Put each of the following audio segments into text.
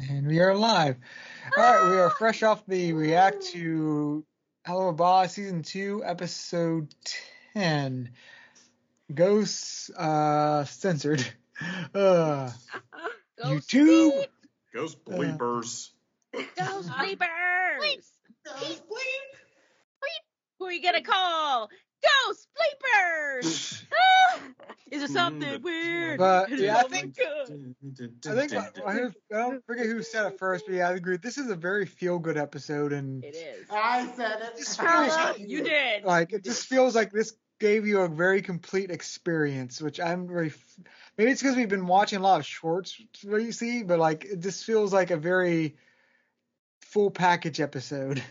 And we are live. All right, we are fresh off the react to Helluva Boss Season 2, Episode 10. Ghosts, censored. Ghost YouTube. bleep. Ghost bleepers. Ghost bleepers. Ghost bleep. Who are you gonna call? Ghost bleepers. Is it something weird? But yeah, I think Good. I don't forget who said it first, but yeah, I agree. This is a very feel-good episode, and It is. I said it. This feels You did. like it just feels like this gave you a very complete experience, which I'm very. Maybe it's because we've been watching a lot of shorts recently, but like it just feels like a very full package episode.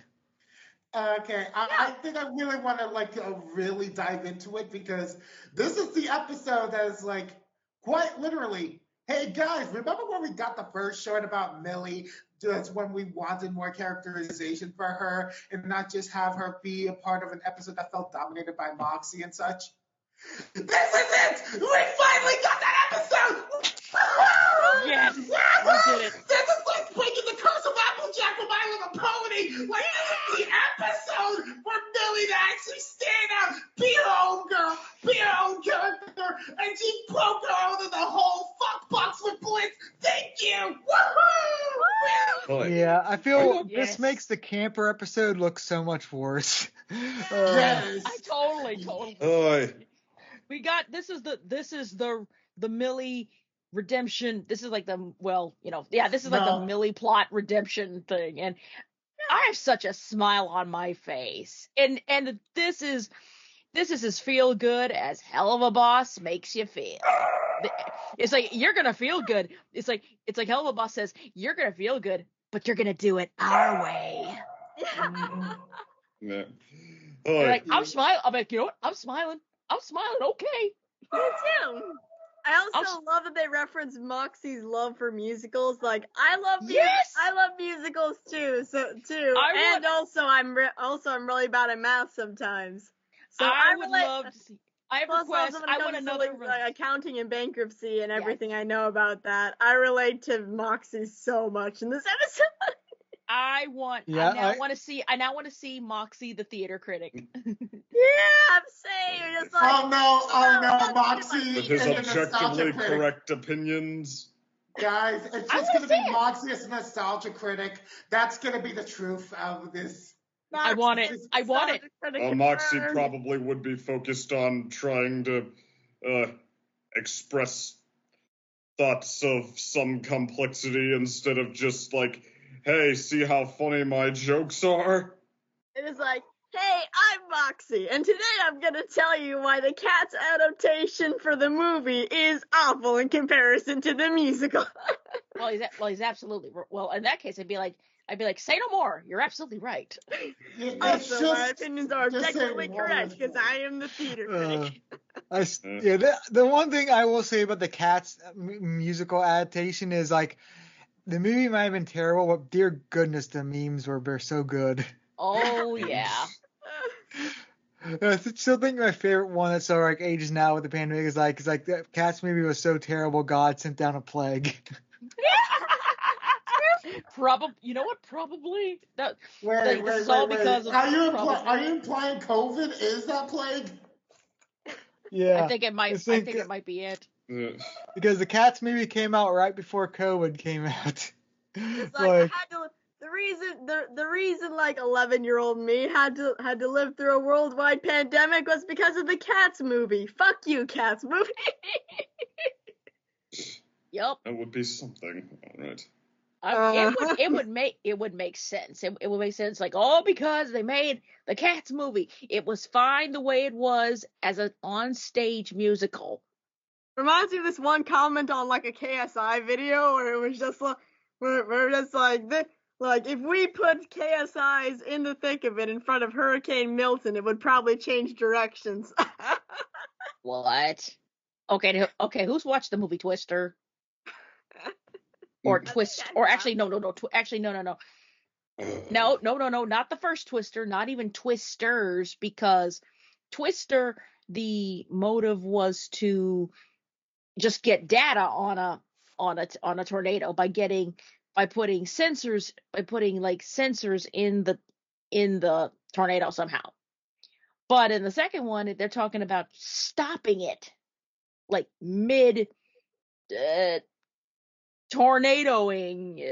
Okay, I think I really want to really dive into it because this is the episode that is like quite literally. Hey guys, remember when we got the first short about Millie? Just when we wanted more characterization for her and not just have her be a part of an episode that felt dominated by Moxie and such. This is it! We finally got that episode! Yes, we did it. This is like breaking the curse of Applejack from I Love a Pony! Like, this is the episode for Millie to actually stand out, be her own girl, be her own character, and she broke out of the whole fuck box with Blitz! Thank you! Woohoo! Yeah, I feel Yes. this makes the camper episode look so much worse. Yes! I totally. Oi. We got this is the Millie redemption. This is like the this is like the No. Millie plot redemption thing, and I have such a smile on my face. And this is as feel good as Helluva Boss makes you feel. It's like you're gonna feel good. It's like Helluva Boss says you're gonna feel good, but you're gonna do it our way. Yeah. They're Oi. like, I'm smiling. I'm like, you know what? I'm smiling. Okay. Me too. I also I'll- love that they reference Moxie's love for musicals. Like I love Yes! I love musicals too. I And also I'm really bad at math sometimes. So I would relate. love to see. I have a Plus, request. also when I it want comes to, another. like accounting and bankruptcy and Yes. everything I know about that. I relate to Moxie so much in this episode. I Yeah, now want to see Moxie the theater critic. Yeah, I'm saying you're just like. Oh no, Moxie! With his and the objectively nostalgia critic. correct opinions. Guys, it's I just wanna going to see be it. Moxie as a nostalgia critic. That's going to be the truth of this. I want it. I want it. Moxie probably would be focused on trying to express thoughts of some complexity instead of just like, hey, see how funny my jokes are? It is like, hey, I'm Moxie, and today I'm gonna tell you why the Cats adaptation for the movie is awful in comparison to the musical. He's absolutely well. In that case, I'd be like, say no more. You're absolutely right. It's Also, my just- opinions are just say objectively correct because wonderful. I am the theater critic. The one thing I will say about the Cats musical adaptation is like the movie might have been terrible, but dear goodness, the memes were so good. Oh yeah. I still think my favorite one that's so like ages now with the pandemic is like the Cats movie was so terrible, God sent down a plague. Probably. You know what? Probably that. Wait, this is all because of Are you probably- implying COVID is that plague? Yeah, I think it might. I think it might be it. because the Cats movie came out right before COVID came out. It's like, the reason like 11-year-old me had to live through a worldwide pandemic was because of the Cats movie. Fuck you, Cats movie. Yep. That would be something. All right. It would make sense. It would make sense. Like, because they made the Cats movie, it was fine the way it was as an on-stage musical. Reminds me of this one comment on like a KSI video where it was just like, where just like this. Like, if we put KSIs in the thick of it in front of Hurricane Milton, it would probably change directions. What? Okay. Who's watched the movie Twister? Or Twist? Or actually, no. Actually, no. No, not the first Twister. Not even Twisters, because Twister, the motive was to just get data on a tornado by getting by putting sensors in the tornado somehow. But in the second one, they're talking about stopping it, like mid tornadoing.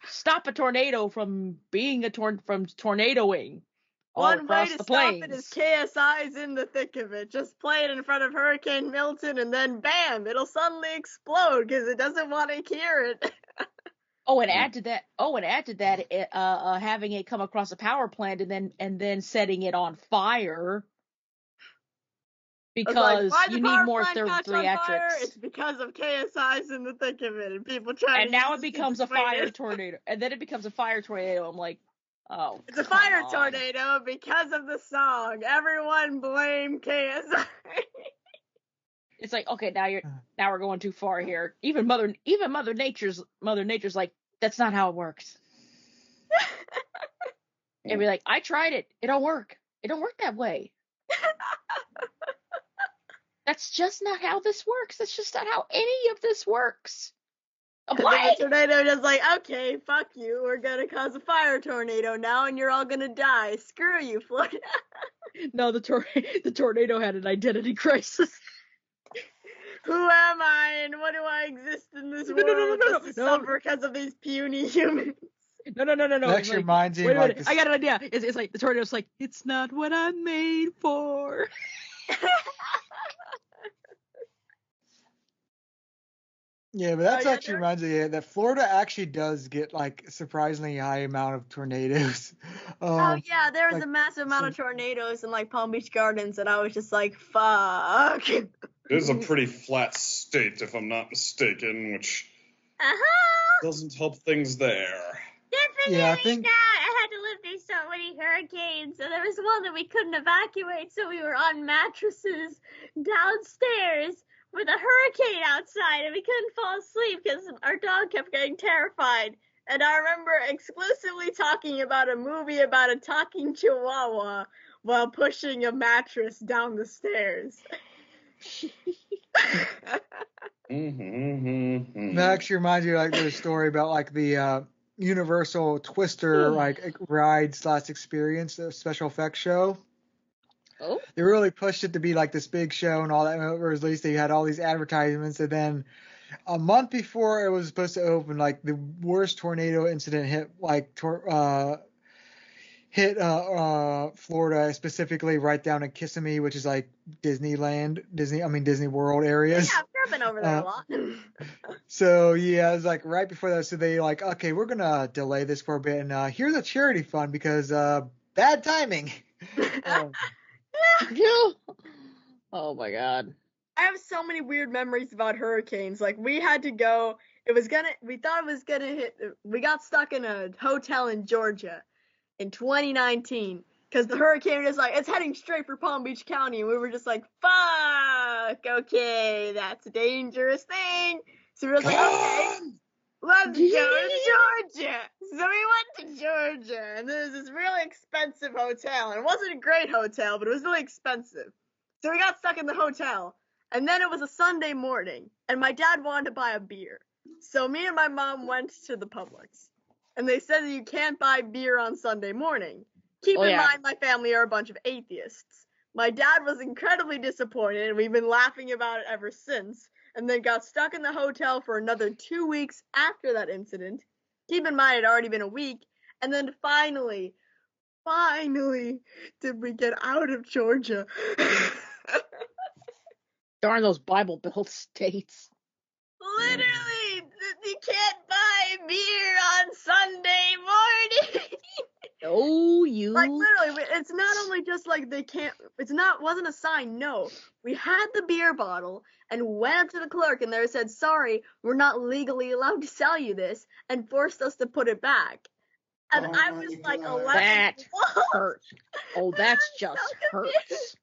Stop a tornado from being from tornadoing all One way across to the stop plains. it is KSI's in the thick of it. Just play it in front of Hurricane Milton, and then bam, it'll suddenly explode because it doesn't want to hear it. And add to that, having it come across a power plant and then setting it on fire because why you the need power more plant catch on fire? theatrics. It's because of KSI's in the thick of it, and people trying And to. now use it to becomes a explain fire it. tornado, and then it becomes a fire tornado. I'm like, oh, It's a fire tornado because of the song. Everyone blame KSI. It's like, okay, now we're going too far here. Even Mother Nature's like, that's not how it works. And be like, I tried it. It don't work. It don't work that way. That's just not how this works. That's just not how any of this works. The tornado just like, okay, fuck you. We're gonna cause a fire tornado now, and you're all gonna die. Screw you, Florida. No, the tornado had an identity crisis. Who am I, and what do I exist in this world just to suffer because of these puny humans? No. That actually reminds me wait a like minute, this. I got an idea. It's like the tornado's like, it's not what I'm made for. Yeah, but that's actually reminds me that Florida actually does get like surprisingly high amount of tornadoes. Oh yeah, there was a massive amount of tornadoes in like Palm Beach Gardens, and I was just like, fuck. It is a pretty flat state, if I'm not mistaken, which doesn't help things there. Definitely Yeah, I think. not. I had to live through so many hurricanes, and there was one that we couldn't evacuate, so we were on mattresses downstairs with a hurricane outside, and we couldn't fall asleep because our dog kept getting terrified. And I remember exclusively talking about a movie about a talking chihuahua while pushing a mattress down the stairs. That actually reminds me like there's a story about like the Universal Twister like ride / experience, the special effects show. Oh. They really pushed it to be like this big show and all that. When it was released, they had all these advertisements, and then a month before it was supposed to open, like the worst tornado incident hit Florida, specifically right down in Kissimmee, which is like Disney World areas. Yeah, I've been over there a lot. So yeah, it was like right before that. So they like, okay, we're gonna delay this for a bit, and here's a charity fund because bad timing. Oh my god. I have so many weird memories about hurricanes. Like we had to go. We thought it was gonna hit. We got stuck in a hotel in Georgia in 2019 because the hurricane was like, it's heading straight for Palm Beach County, and we were just like, fuck. Okay, that's a dangerous thing. So we were like, okay, let's go to Georgia. So we went to Georgia, and there was this really expensive hotel, and it wasn't a great hotel, but it was really expensive. So we got stuck in the hotel, and then it was a Sunday morning, and my dad wanted to buy a beer. So me and my mom went to the Publix, and they said that you can't buy beer on Sunday morning. Keep in mind, my family are a bunch of atheists. My dad was incredibly disappointed, and we've been laughing about it ever since, and then got stuck in the hotel for another 2 weeks after that incident. Keep in mind, it had already been a week, and then finally did we get out of Georgia. Darn those Bible Belt states. Literally, you can't buy beer on Sunday morning. Oh, you. Like, literally, it's not only just like they can't, wasn't a sign, no. We had the beer bottle and went up to the clerk and they said, sorry, we're not legally allowed to sell you this, and forced us to put it back. And I was like 11. That hurts. Oh, that's just hurts.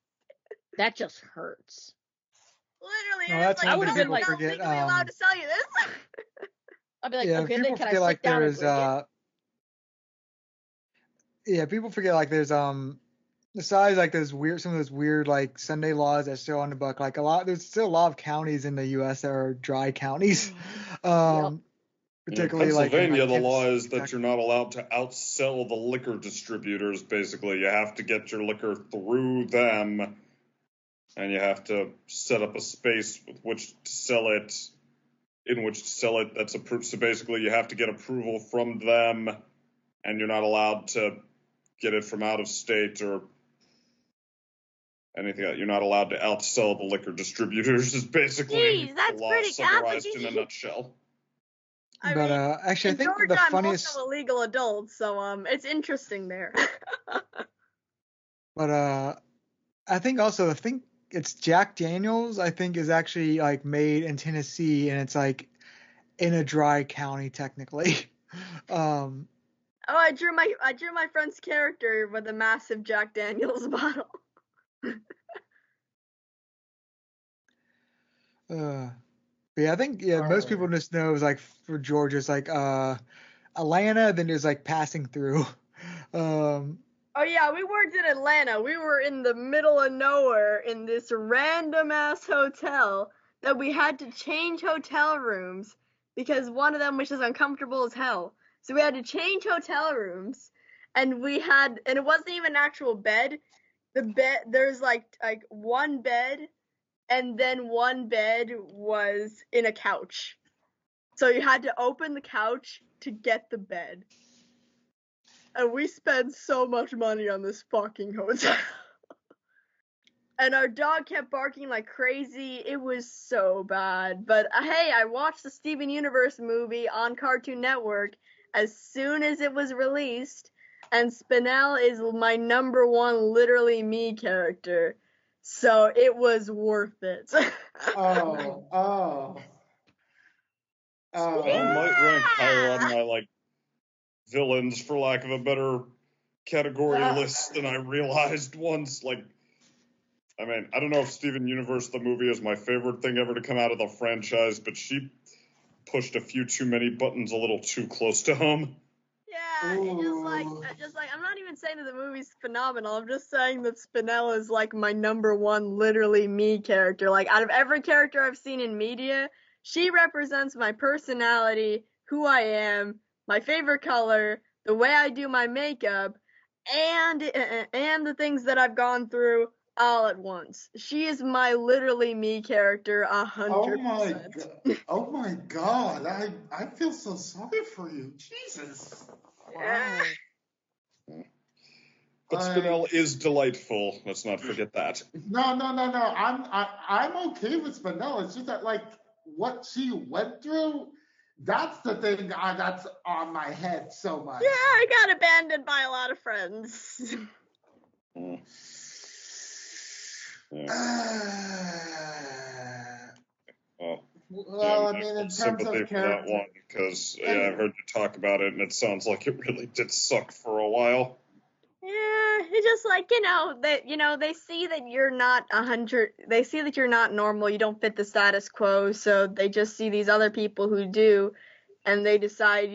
That just hurts. Literally, No, that's like, one thing people we're not forget, legally allowed to sell you this. I'd be like, Yeah, okay, people then can I forget sit like down there's and yeah, people forget like there's besides like some of those weird like Sunday laws that's still on the book, like there's still a lot of counties in the US that are dry counties. particularly in Pennsylvania, the law is that Kentucky. you're not allowed to outsell the liquor distributors. Basically, you have to get your liquor through them, and you have to set up a space with which to sell it, in which to sell it. That's approved. So basically, you have to get approval from them, and you're not allowed to get it from out of state or anything. You're not allowed to outsell the liquor distributors. Is basically Jeez, that's the law pretty summarized in a complicated. nutshell. I But mean, actually, I in think Georgia, the I'm funniest. also a legal adult, so it's interesting there. But I think it's Jack Daniels. I think is actually like made in Tennessee, and it's like in a dry county technically. Oh, I drew my friend's character with a massive Jack Daniels bottle. But yeah, I think most people just know it's like for Georgia, it's like Atlanta, then there's like passing through. Oh yeah, we weren't in Atlanta. We were in the middle of nowhere in this random ass hotel that we had to change hotel rooms because one of them was just uncomfortable as hell. So we had to change hotel rooms, and it wasn't even an actual bed. There's like one bed, and then one bed was in a couch. So you had to open the couch to get the bed. And we spent so much money on this fucking hotel. And our dog kept barking like crazy. It was so bad. But hey, I watched the Steven Universe movie on Cartoon Network as soon as it was released. And Spinel is my number one literally me character. So it was worth it. Oh. I might rank higher on my villains, for lack of a better category list, than I realized once. I mean, I don't know if Steven Universe the movie is my favorite thing ever to come out of the franchise, but she pushed a few too many buttons a little too close to home. Yeah, it's just like I'm not even saying that the movie's phenomenal. I'm just saying that Spinella is like my number one literally me character. Like out of every character I've seen in media, she represents my personality, who I am, my favorite color, the way I do my makeup, and the things that I've gone through all at once. She is my literally me character 100%. Oh my god. I feel so sorry for you. Jesus. Yeah. But Spinel is delightful. Let's not forget that. No. I'm okay with Spinel. It's just that what she went through, that's the thing that's on my head so much. Yeah, I got abandoned by a lot of friends. Well, I mean, in terms sympathy of for that one, because I've heard you talk about it, and it sounds like it really did suck for a while. Yeah, it's just they see that you're not 100. They see that you're not normal. You don't fit the status quo, so they just see these other people who do, and they decide,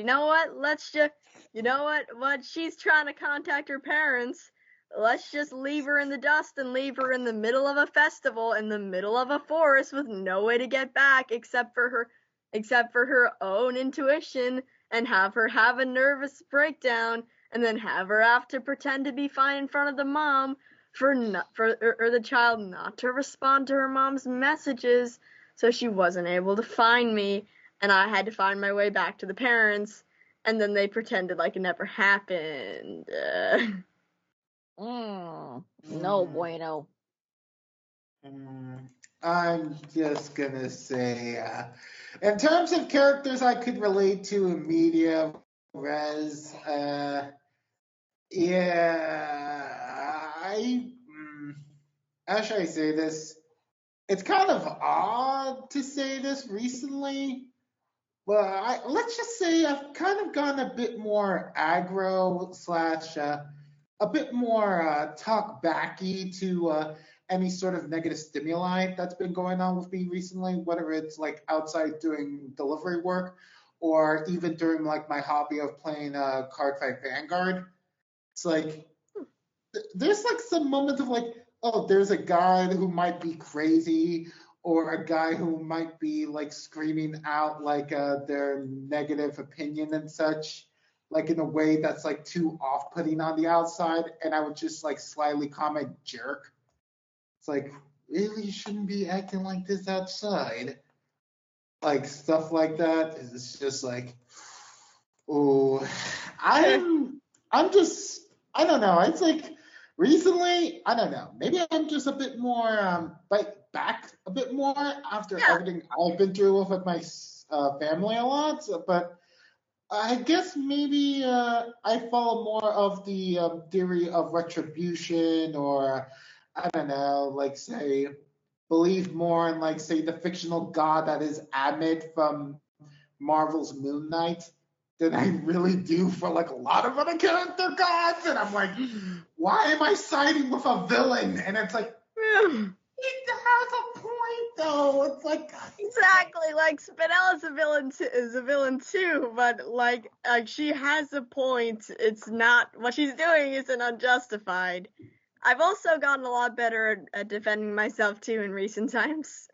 what she's trying to contact her parents. Let's just leave her in the dust and leave her in the middle of a festival in the middle of a forest with no way to get back except for her own intuition, and have her have a nervous breakdown, and then have her have to pretend to be fine in front of the mom for the child not to respond to her mom's messages, so she wasn't able to find me, and I had to find my way back to the parents, and then they pretended like it never happened. No bueno. I'm just gonna say, in terms of characters I could relate to in media res, how should I say this? It's kind of odd to say this recently, but let's just say I've kind of gone a bit more aggro / a bit more talk backy to any sort of negative stimuli that's been going on with me recently, whether it's outside doing delivery work or even during my hobby of playing Cardfight Vanguard. It's there's some moments of oh, there's a guy who might be crazy, or a guy who might be like screaming out like their negative opinion and such, like in a way that's like too off-putting on the outside, and I would just like slyly comment jerk. It's like, really, you shouldn't be acting like this outside. Like stuff like that. It's just like, oh, I'm just, I don't know. It's like recently, I don't know. Maybe I'm just a bit more back a bit more after everything I've been through with my family a lot. But I guess maybe I follow more of the theory of retribution, or I don't know, like say believe more in like say the fictional god that is Amit from Marvel's Moon Knight than I really do for like a lot of other character gods. And I'm like, why am I siding with a villain? And it's like, it has a point though. It's like Exactly, like Spinella's a villain too, but like she has a point. It's not what she's doing isn't unjustified. I've also gotten a lot better at defending myself too in recent times.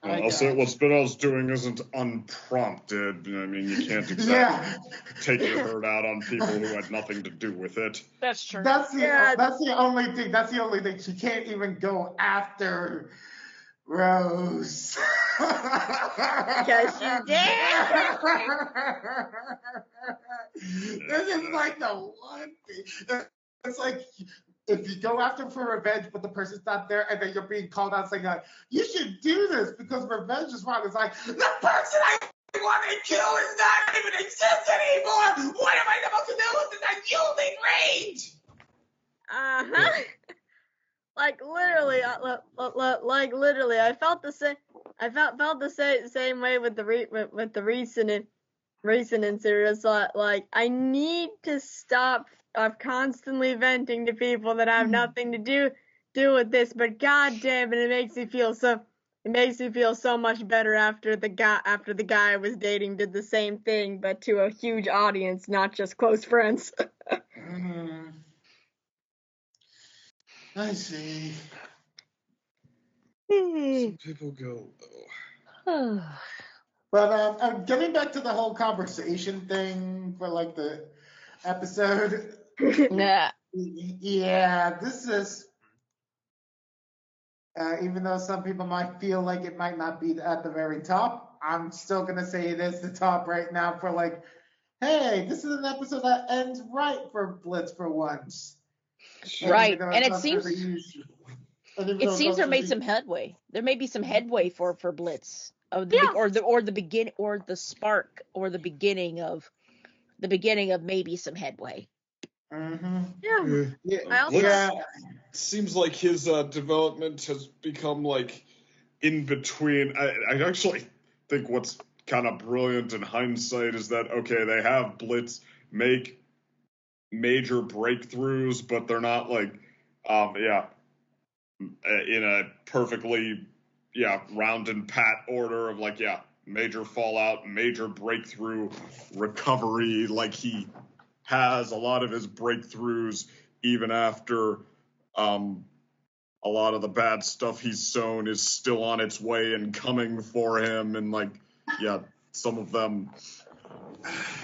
I'll say what Spinella's doing isn't unprompted. I mean, you can't exactly take your hurt out on people who had nothing to do with it. That's true. That's the only thing. That's the only thing. She can't even go after Rose. Because she did. This is like the one thing. It's like if you go after for revenge, but the person's not there, and then you're being called out saying, you should do this because revenge is wrong. It's like, the person I want to kill is not even exist anymore. What am I supposed to do with this? I'm yielding rage. Like literally, I felt the same. I felt the same way with the recent incidents. Like I need to stop of constantly venting to people that have nothing to do with this. But god damn it, it makes me feel so much better after the guy I was dating did the same thing, but to a huge audience, not just close friends. I see. Some people go, But I'm getting back to the whole conversation thing for like the episode. Nah. Yeah, this is. Even though some people might feel like it might not be at the very top, I'm still gonna say it is the top right now for like, hey, this is an episode that ends right for Blitz for once. Right, and it seems there made some headway. There may be some headway for Blitz of the spark or the beginning of maybe some headway. Seems like his development has become like in between. I actually think what's kind of brilliant in hindsight is that okay, they have Blitz make major breakthroughs, but they're not like in a perfectly round and pat order of like major fallout, major breakthrough, recovery. Like he has a lot of his breakthroughs even after a lot of the bad stuff he's sown is still on its way and coming for him, and like some of them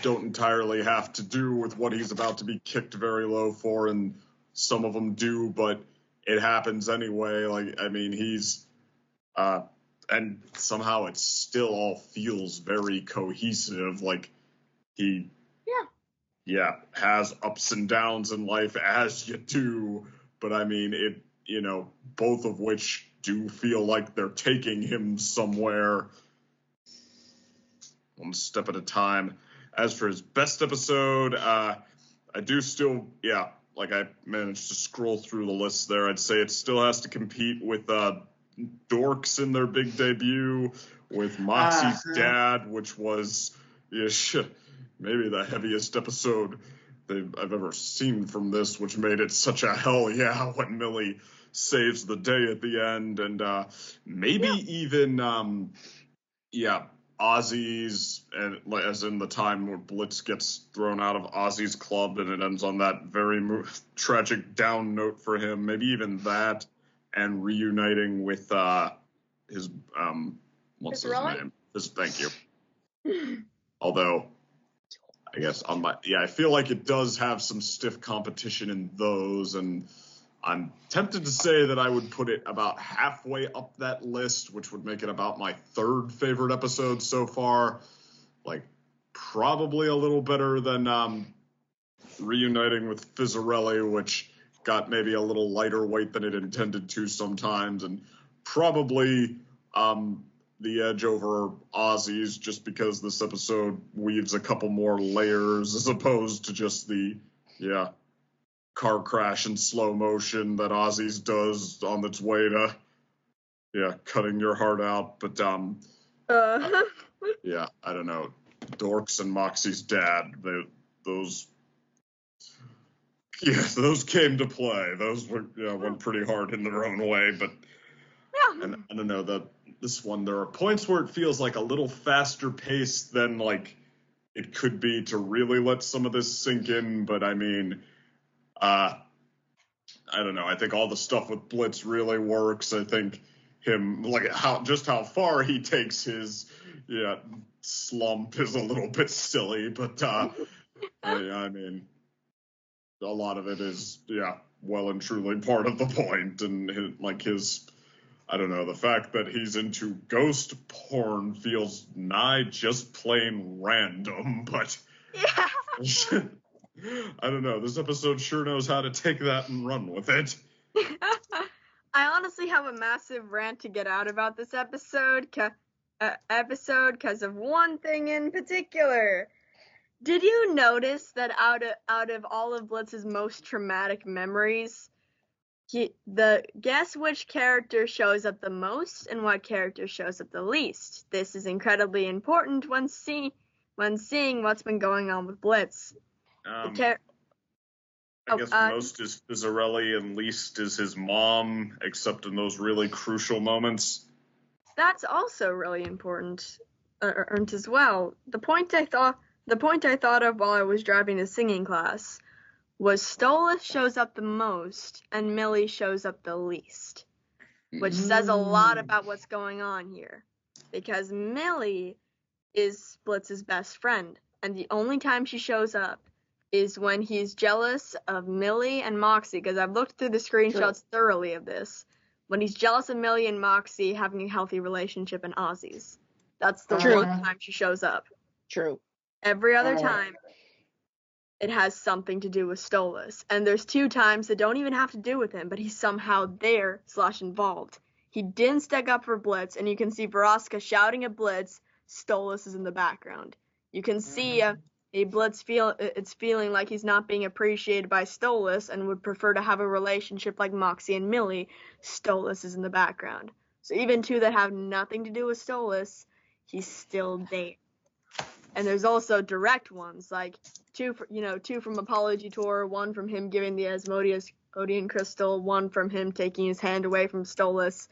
don't entirely have to do with what he's about to be kicked very low for, and some of them do, but it happens anyway. Like, I mean, he's and somehow it still all feels very cohesive. Like he has ups and downs in life as you do, but I mean it, both of which do feel like they're taking him somewhere one step at a time. As for his best episode, I do still, like I managed to scroll through the list there. I'd say it still has to compete with Dorks in their big debut, with Moxie's dad, which was maybe the heaviest episode I've ever seen from this, which made it such a hell yeah when Millie saves the day at the end, and maybe even Ozzy's, and as in the time where Blitz gets thrown out of Ozzy's club and it ends on that very tragic down note for him. Maybe even that. and reuniting with his what's his name? Thank you. Although, I guess I feel like it does have some stiff competition in those, and I'm tempted to say that I would put it about halfway up that list, which would make it about my third favorite episode so far. Like, probably a little better than reuniting with Fizzarelli, which got maybe a little lighter weight than it intended to sometimes, and probably the edge over Ozzy's, just because this episode weaves a couple more layers as opposed to just the car crash in slow motion that Ozzy's does on its way to cutting your heart out. But I don't know, Dorks and Moxie's dad, those came to play. Those were went pretty hard in their own way, but and I don't know, this one, there are points where it feels like a little faster paced than like it could be to really let some of this sink in. But I mean, I don't know. I think all the stuff with Blitz really works. I think him, like how far he takes his slump is a little bit silly, but I mean, a lot of it is well and truly part of the point, and his I don't know, the fact that he's into ghost porn feels nigh just plain random, but I don't know. This episode sure knows how to take that and run with it. I honestly have a massive rant to get out about this episode because of one thing in particular. Did you notice that out of all of Blitz's most traumatic memories, guess which character shows up the most and what character shows up the least? This is incredibly important when seeing what's been going on with Blitz. I guess most is Fizzarelli and least is his mom, except in those really crucial moments. That's also really important as well. The point I thought of while I was driving to singing class was Stolas shows up the most and Millie shows up the least, which says a lot about what's going on here, because Millie is Blitz's best friend, and the only time she shows up is when he's jealous of Millie and Moxie, because I've looked through the screenshots thoroughly of this, when he's jealous of Millie and Moxie having a healthy relationship in Ozzy's. That's the one time she shows up. True. Every other time, it has something to do with Stolas. And there's 2 times that don't even have to do with him, but he's somehow there / involved. He didn't stick up for Blitz, and you can see Veroska shouting at Blitz. Stolas is in the background. You can see a Blitz feeling like he's not being appreciated by Stolas and would prefer to have a relationship like Moxie and Millie. Stolas is in the background. So even 2 that have nothing to do with Stolas, he's still there. And there's also direct ones, like 2 from Apology Tour, 1 from him giving the Asmodean crystal, 1 from him taking his hand away from Stolas.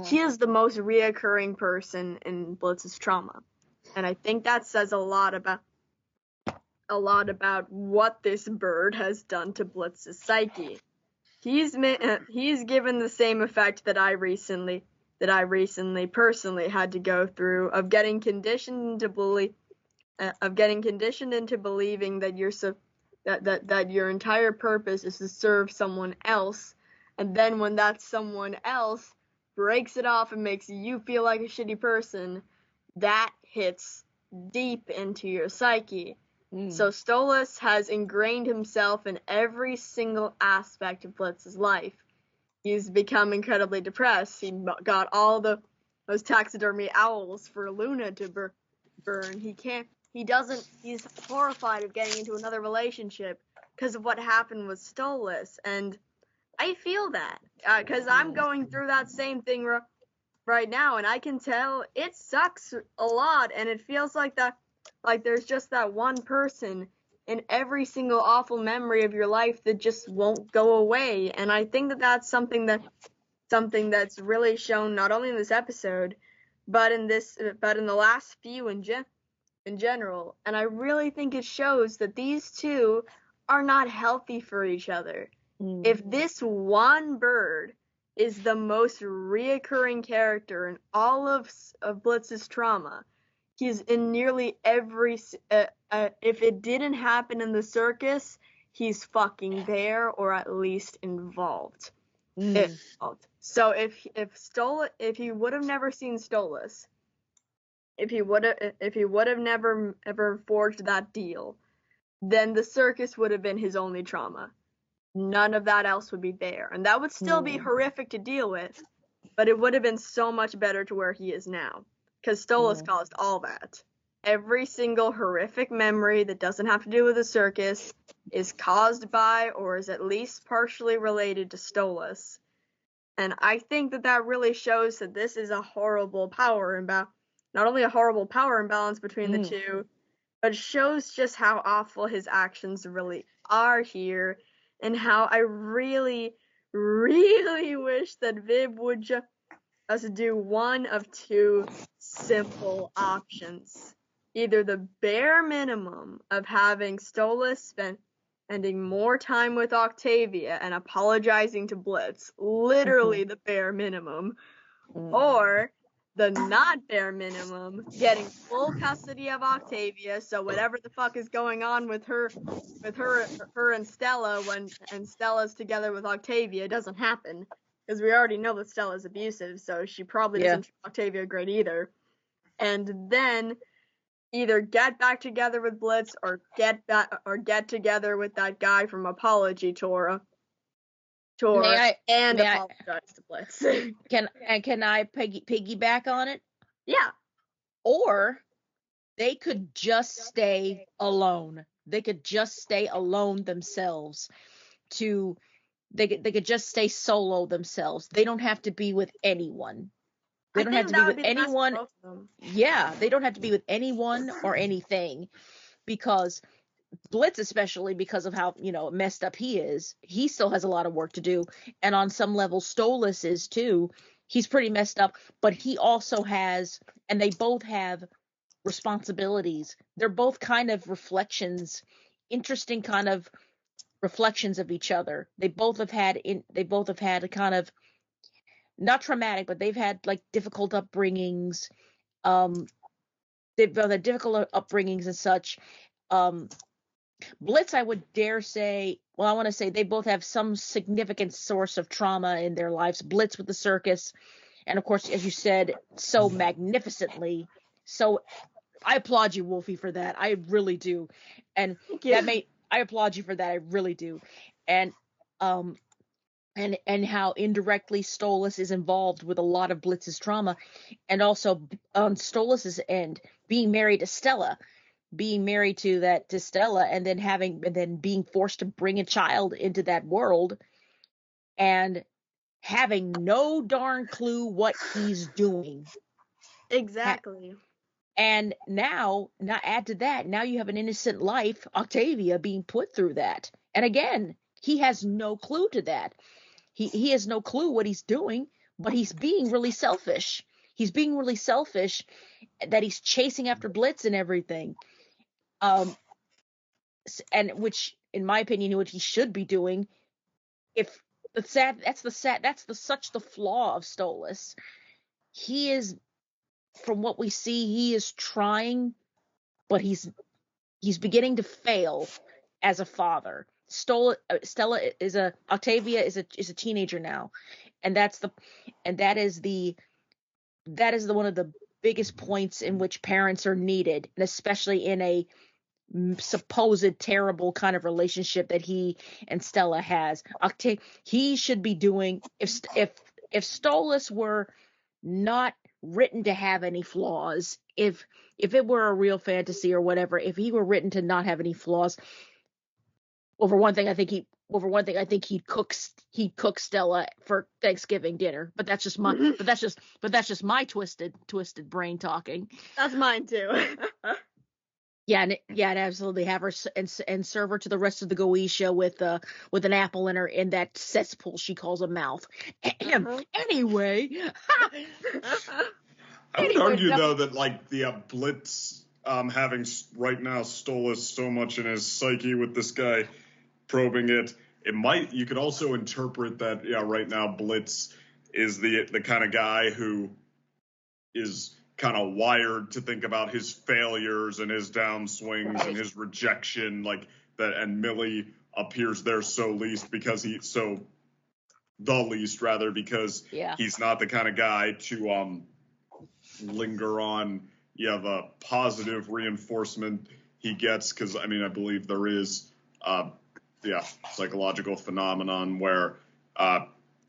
He is the most reoccurring person in Blitz's trauma. And I think that says a lot about what this bird has done to Blitz's psyche. He's given the same effect that I recently personally had to go through, of getting conditioned into believing that that your entire purpose is to serve someone else, and then when that someone else breaks it off and makes you feel like a shitty person, that hits deep into your psyche. So Stolas has ingrained himself in every single aspect of Blitz's life. He's become incredibly depressed. He got all those taxidermy owls for Luna to burn. He's horrified of getting into another relationship because of what happened with Stolas. And I feel that, because I'm going through that same thing right now, and I can tell it sucks a lot, and it feels like there's just that one person in every single awful memory of your life that just won't go away. And I think that's something that's really shown not only in this episode, but in the last few in general. And I really think it shows that these 2 are not healthy for each other. If this one bird is the most reoccurring character in all of Blitz's trauma. He's in nearly every. If it didn't happen in the circus, he's fucking there or at least involved. So if he would have never seen Stolas, if he would have never ever forged that deal, then the circus would have been his only trauma. None of that else would be there, and that would still be horrific to deal with, but it would have been so much better to where he is now, because Stolas caused all that. Every single horrific memory that doesn't have to do with the circus is caused by or is at least partially related to Stolas. And I think that really shows that this is a horrible power imbalance. Not only a horrible power imbalance between the two, but shows just how awful his actions really are here, and how I really, really wish that Vib would just do one of two simple options. Either the bare minimum of having Stolas spending more time with Octavia and apologizing to Blitz, literally the bare minimum, or the not bare minimum, getting full custody of Octavia, so whatever the fuck is going on with her and Stella and Stella's together with Octavia doesn't happen, because we already know that Stella's abusive, so she probably doesn't treat Octavia great either. And then either get back together with Blitz or get together with that guy from Apology Tour and apologize to Blitz. Can I piggyback on it? Yeah. Or they could just stay alone. They could just stay alone themselves. They could just stay solo themselves. They don't have to be with anyone. They don't have to be with anyone. Yeah, they don't have to be with anyone or anything, because Blitz, especially because of how, messed up he is, he still has a lot of work to do. And on some level, Stolas is too. He's pretty messed up, but he also has, and they both have responsibilities. They're both kind of reflections, interesting kind of reflections of each other. They both have had a kind of, not traumatic, but they've had like difficult upbringings. They've had difficult upbringings and such. Blitz, I would dare say, I want to say they both have some significant source of trauma in their lives. Blitz with the circus, and of course, as you said, so magnificently. So I applaud you, Wolfie, for that. I really do. And I applaud you for that. I really do. And how indirectly Stolas is involved with a lot of Blitz's trauma, and also on Stolas's end, being married to Stella. Being married to Stella, and then being forced to bring a child into that world, and having no darn clue what he's doing. Exactly. And now add to that, now you have an innocent life, Octavia, being put through that. And again, he has no clue to that. He has no clue what he's doing, but he's being really selfish. He's being really selfish that he's chasing after Blitz and everything. And which, in my opinion, what he should be doing. That's the flaw of Stolas. He is, from what we see, he is trying, but he's beginning to fail as a father. Octavia is a teenager now, and that is one of the biggest points in which parents are needed, and especially in a supposed terrible kind of relationship that he and Stella has. He should be doing, if Stolas were not written to have any flaws, if it were a real fantasy or whatever, if he were written to not have any flaws, over one thing I think he'd cook Stella for Thanksgiving dinner. But that's just my twisted brain talking. That's mine too. And absolutely have her and serve her to the rest of the Goetia with an apple in that cesspool she calls a mouth. Anyway, I would argue though that like the Blitz having right now Stolas so much in his psyche with this guy probing it, you could also interpret that right now Blitz is the kind of guy who is kind of wired to think about his failures and his downswings and his rejection, like that. And Millie appears there because he's not the kind of guy to linger on the positive reinforcement he gets, because I believe there is psychological phenomenon where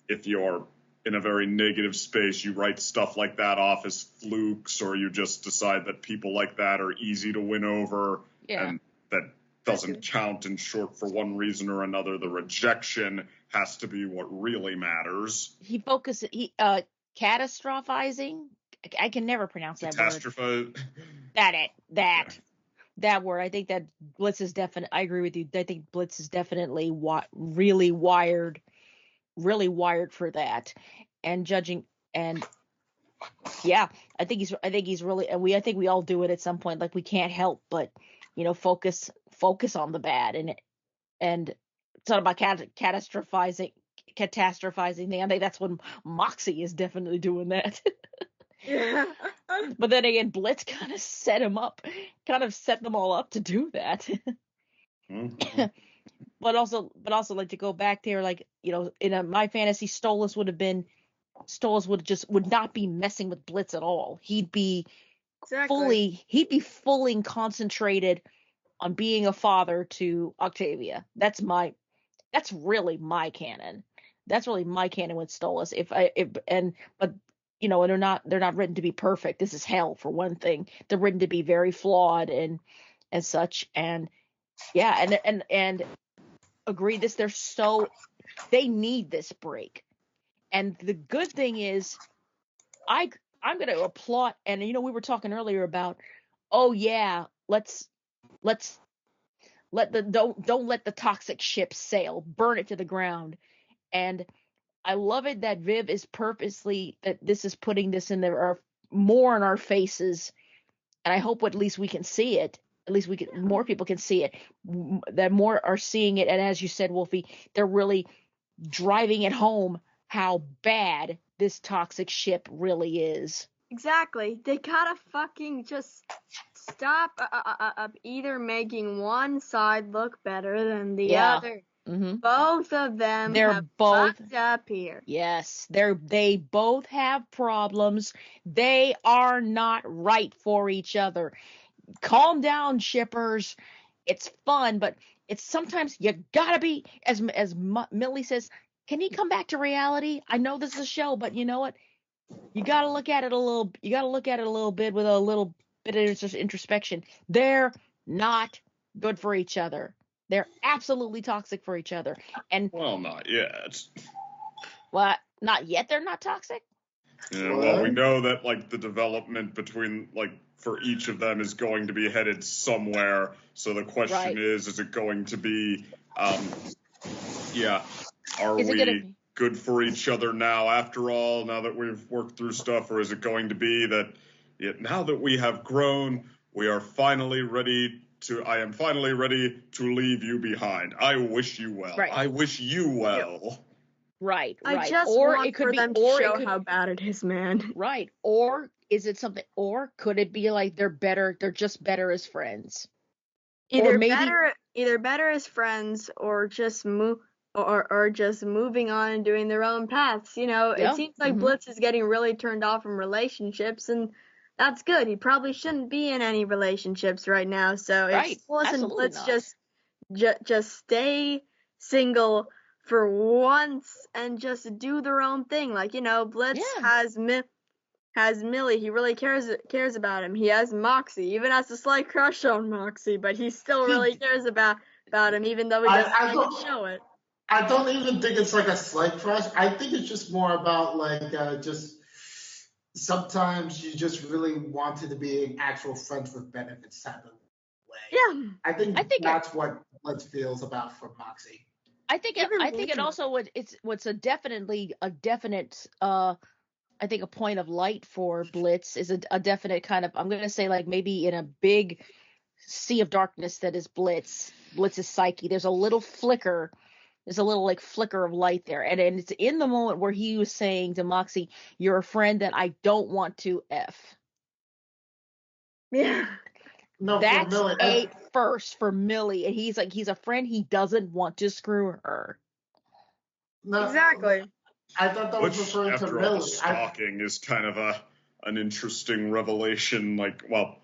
if you're in a very negative space, you write stuff like that off as flukes, or you just decide that people like that are easy to win over, and that doesn't count in short for one reason or another. The rejection has to be what really matters. He focuses, catastrophizing. I can never pronounce that word. That word. I think that Blitz is definitely. I agree with you. I think Blitz is definitely really wired for that. And judging, and I think he's really. I think we all do it at some point. Like, we can't help but, focus on the bad, and it's not about catastrophizing thing. I think that's when Moxie is definitely doing that. Yeah. But then again, Blitz kind of set them all up to do that. Mm-hmm. But also like, to go back there, like, in my fantasy, Stolas would not be messing with Blitz at all. He'd be fully concentrated on being a father to Octavia. That's really my canon. That's really my canon with Stolas. And they're not written to be perfect. This is hell, for one thing. They're written to be very flawed and such. And and agree this. They need this break. And the good thing is, I'm going to applaud. And we were talking earlier about, let's don't let the toxic ship sail, burn it to the ground. And I love it that Viv is purposely, that this is putting this in there, more in our faces. And I hope at least we can see it. At least more people can see it, that more are seeing it. And as you said, Wolfie, they're really driving it home how bad this toxic ship really is. Exactly. They gotta fucking just stop either making one side look better than the other. Mm-hmm. Both of them They're both fucked up here. Yes, they both have problems. They are not right for each other. Calm down, shippers. It's fun, but it's sometimes you gotta be, as Millie says, can he come back to reality? I know this is a show, but you know what? You gotta look at it a little. You gotta look at it a little bit with a little bit of introspection. They're not good for each other. They're absolutely toxic for each other. And not yet. What? Not yet. They're not toxic. Yeah, well, we know that, like, the development between, like, for each of them is going to be headed somewhere. So the question is it going to be, are we good for each other now, after all, now that we've worked through stuff? Or is it going to be that now that we have grown, I am finally ready to leave you behind. I wish you well. Right. I wish you well. Right. I just want for them to show how bad it is, man. Right. Or is it something? Or could it be like they're better? They're just better as friends. Either better as friends, or just just moving on and doing their own paths. It seems like Blitz is getting really turned off from relationships, and that's good. He probably shouldn't be in any relationships right now. So if Stolas and Blitz just stay single for once and just do their own thing. Like, Blitz has Millie. He really cares about him. He has Moxie. Even has a slight crush on Moxie, but he still really cares about him, even though he doesn't like to show it. I don't even think it's like a slight crush. I think it's just more about like just sometimes you just really wanted to be an actual friends with benefits type of way. Yeah. I think that's what Blitz feels about for Moxie. I think it also what's a definite I think a point of light for Blitz is a definite kind of, I'm going to say, like, maybe in a big sea of darkness that is Blitz's psyche, there's a little flicker There's a little like flicker of light there, and it's in the moment where he was saying to Moxie, "You're a friend that I don't want to f." Yeah. No, for That's Millie. a first for Millie, and he's a friend he doesn't want to screw her. No, Exactly. I thought that was Which, referring to after all, the Millie. stalking is kind of an interesting revelation. Like, well,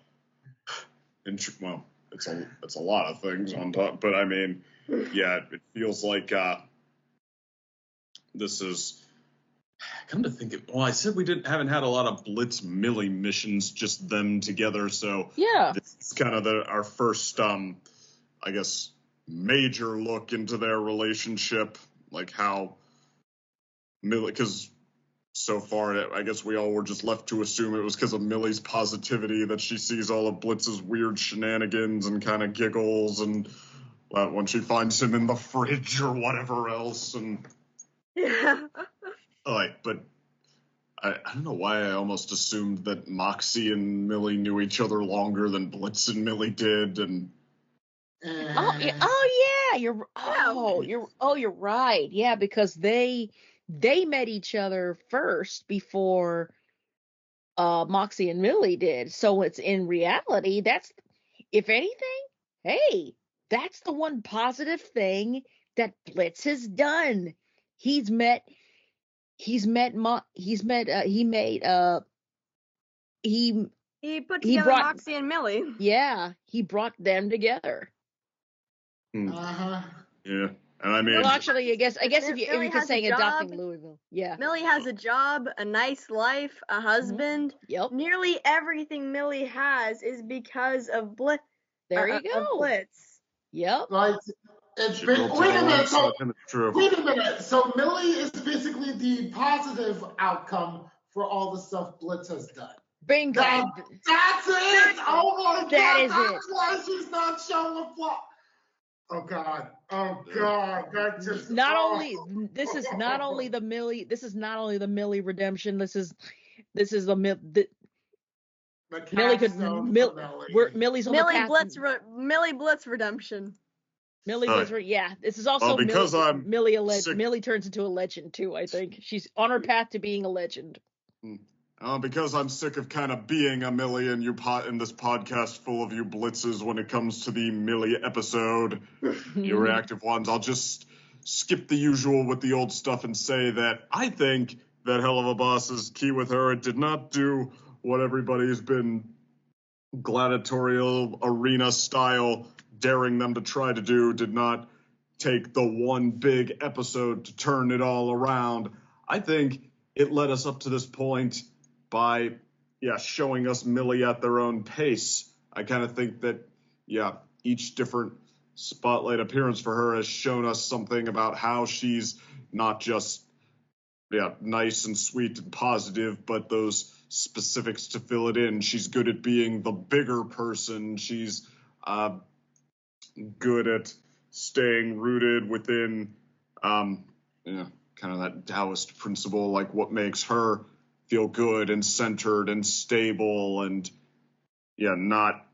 it's a lot of things on top, but I mean, yeah, it feels like this is. Come to think of, well, I said we haven't had a lot of Blitz Millie missions, just them together. So Yeah, this is kind of our first, I guess, major look into their relationship, like how Millie, because so far, I guess we all were just left to assume it was because of Millie's positivity that she sees all of Blitz's weird shenanigans and kind of giggles, and when she finds him in the fridge or whatever else, and Yeah. but I don't know why I almost assumed that Moxie and Millie knew each other longer than Blitz and Millie did, and you're right. Yeah, because they met each other first before Moxie and Millie did. So it's in reality, that's, if anything, hey, that's the one positive thing that Blitz has done. He made He put he together brought Moxie and Millie. he brought them together. Uh-huh. yeah, and I mean, Well, actually, I guess if Millie you're has a saying job. adopting Louisville, yeah. Millie has a job, a nice life, a husband. Yep. Nearly everything Millie has is because of Blitz. There you Of go. Blitz. Yep. Like, it's she been, built wait it a minute, so, alongside him, it's true. wait a minute. So Millie is basically the positive outcome for all the stuff Blitz has done. Bingo. That's it! Oh my God! That is That's why she's not showing the flaw. Oh God! That just This is not only the Millie redemption. This is the Millie could Millie's on the path. Millie Blitz redemption. Millie Blitz, yeah. This is also because Millie Millie turns into a legend too. I think she's on her path to being a legend. Because I'm sick of kind of being a Millie in this podcast full of you Blitzes when it comes to the Millie episode, you reactive ones. I'll just skip the usual with the old stuff and say that I think that Helluva Boss's key with her did not do what everybody's been gladiatorial arena style daring them to try to do, did not take the one big episode to turn it all around. I think it led us up to this point by, showing us Millie at their own pace. I kind of think that, each different spotlight appearance for her has shown us something about how she's not just, nice and sweet and positive, but those specifics to fill it in. She's good at being the bigger person. She's good at staying rooted within, kind of that Taoist principle, like what makes her feel good and centered and stable and, not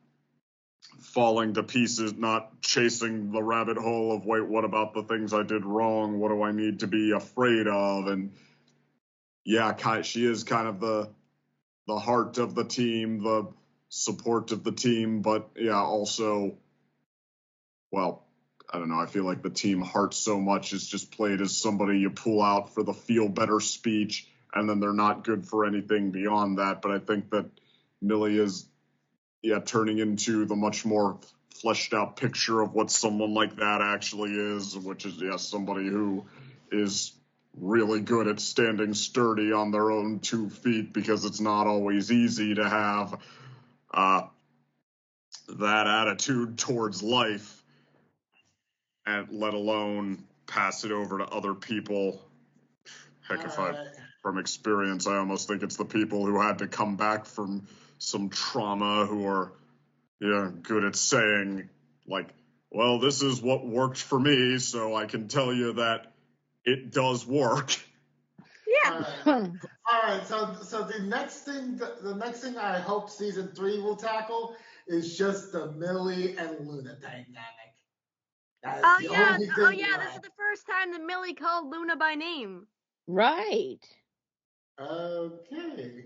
falling to pieces, not chasing the rabbit hole of, wait, what about the things I did wrong? What do I need to be afraid of? And, she is kind of the heart of the team, the support of the team, but, also, well, I don't know, I feel like the team heart so much is just played as somebody you pull out for the feel better speech, and then they're not good for anything beyond that. But I think that Millie is, turning into the much more fleshed out picture of what someone like that actually is, which is, somebody who is really good at standing sturdy on their own 2 feet, because it's not always easy to have that attitude towards life, and let alone pass it over to other people. Heck, from experience, I almost think it's the people who had to come back from some trauma who are, good at saying, like, well, this is what worked for me, so I can tell you that it does work. Yeah. All right. So the next thing I hope season 3 will tackle is just the Millie and Luna dynamic. That's Oh the yeah, only oh good yeah, this one. is the first time that Millie called Luna by name. Right. Okay.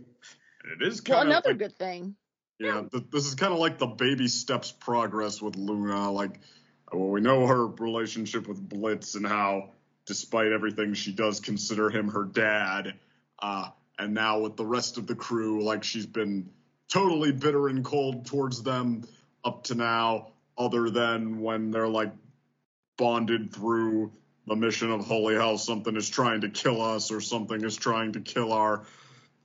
It is Well, kind of another like, good thing. yeah, this is kind of like the baby steps progress with Luna. Like, well, we know her relationship with Blitz and how, despite everything, she does consider him her dad. And now with the rest of the crew, like, she's been totally bitter and cold towards them up to now, other than when they're, like, bonded through the mission of holy hell, something is trying to kill us or something is trying to kill our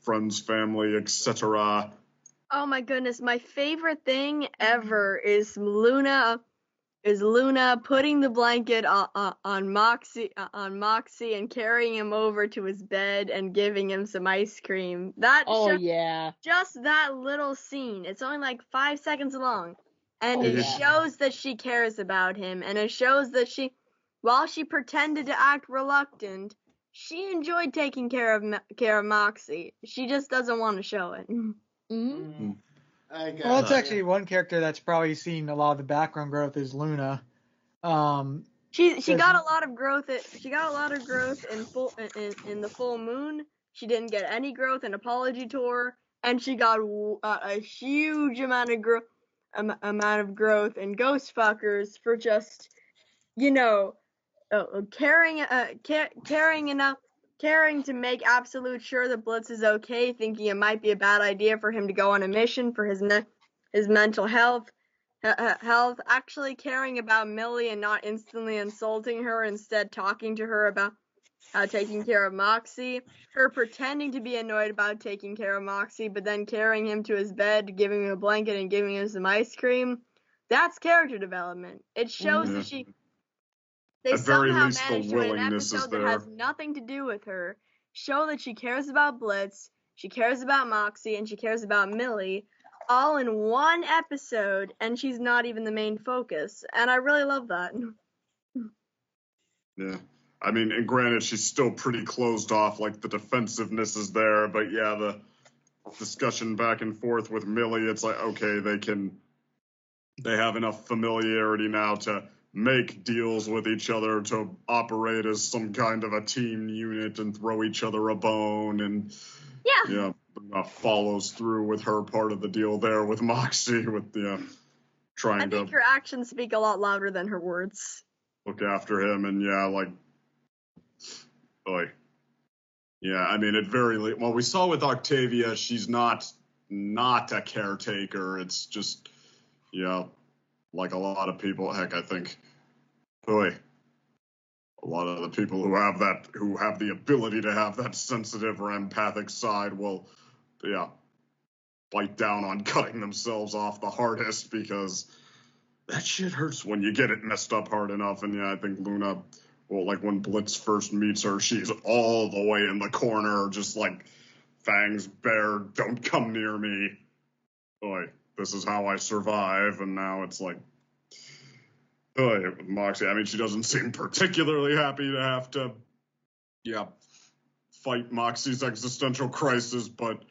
friends, family, etc. Oh my goodness, my favorite thing ever is Luna putting the blanket on Moxie and carrying him over to his bed and giving him some ice cream. Yeah. Just that little scene. It's only like 5 seconds long. And Oh, it yeah. shows that she cares about him, and it shows that while she pretended to act reluctant, she enjoyed taking care of Moxie. She just doesn't want to show it. Mm-hmm. I got Well, that's you. actually one character that's probably seen a lot of the background growth is Luna. She Does- got a lot of growth. She got a lot of growth in the full moon. She didn't get any growth in Apology Tour, and she got a huge amount of growth in Ghost Fuckers for just, caring to make absolute sure that Blitz is okay, thinking it might be a bad idea for him to go on a mission for his mental health. Actually caring about Millie and not instantly insulting her, instead talking to her about taking care of Moxie. Her pretending to be annoyed about taking care of Moxie, but then carrying him to his bed, giving him a blanket, and giving him some ice cream. That's character development. It shows Yeah. that they At very somehow least, the managed to, in an willingness is episode that there. has nothing to do with her, show that she cares about Blitz, she cares about Moxie, and she cares about Millie, all in one episode, and she's not even the main focus. And I really love that. Yeah. I mean, and granted, she's still pretty closed off, like the defensiveness is there, but yeah, the discussion back and forth with Millie, it's like, okay, they have enough familiarity now to make deals with each other, to operate as some kind of a team unit and throw each other a bone, and Yeah. follows through with her part of the deal there with Moxie, with trying I think to her actions speak a lot louder than her words. look after him, and I mean, at very least, well, we saw with Octavia, she's not a caretaker. It's just, like a lot of people, heck, I think, a lot of the people who have the ability to have that sensitive or empathic side will, bite down on cutting themselves off the hardest, because that shit hurts when you get it messed up hard enough. And I think Luna, well, like when Blitz first meets her, she's all the way in the corner, just like, fangs bared, don't come near me. This is how I survive. And now it's like, Moxie, I mean, she doesn't seem particularly happy to have to, fight Moxie's existential crisis, but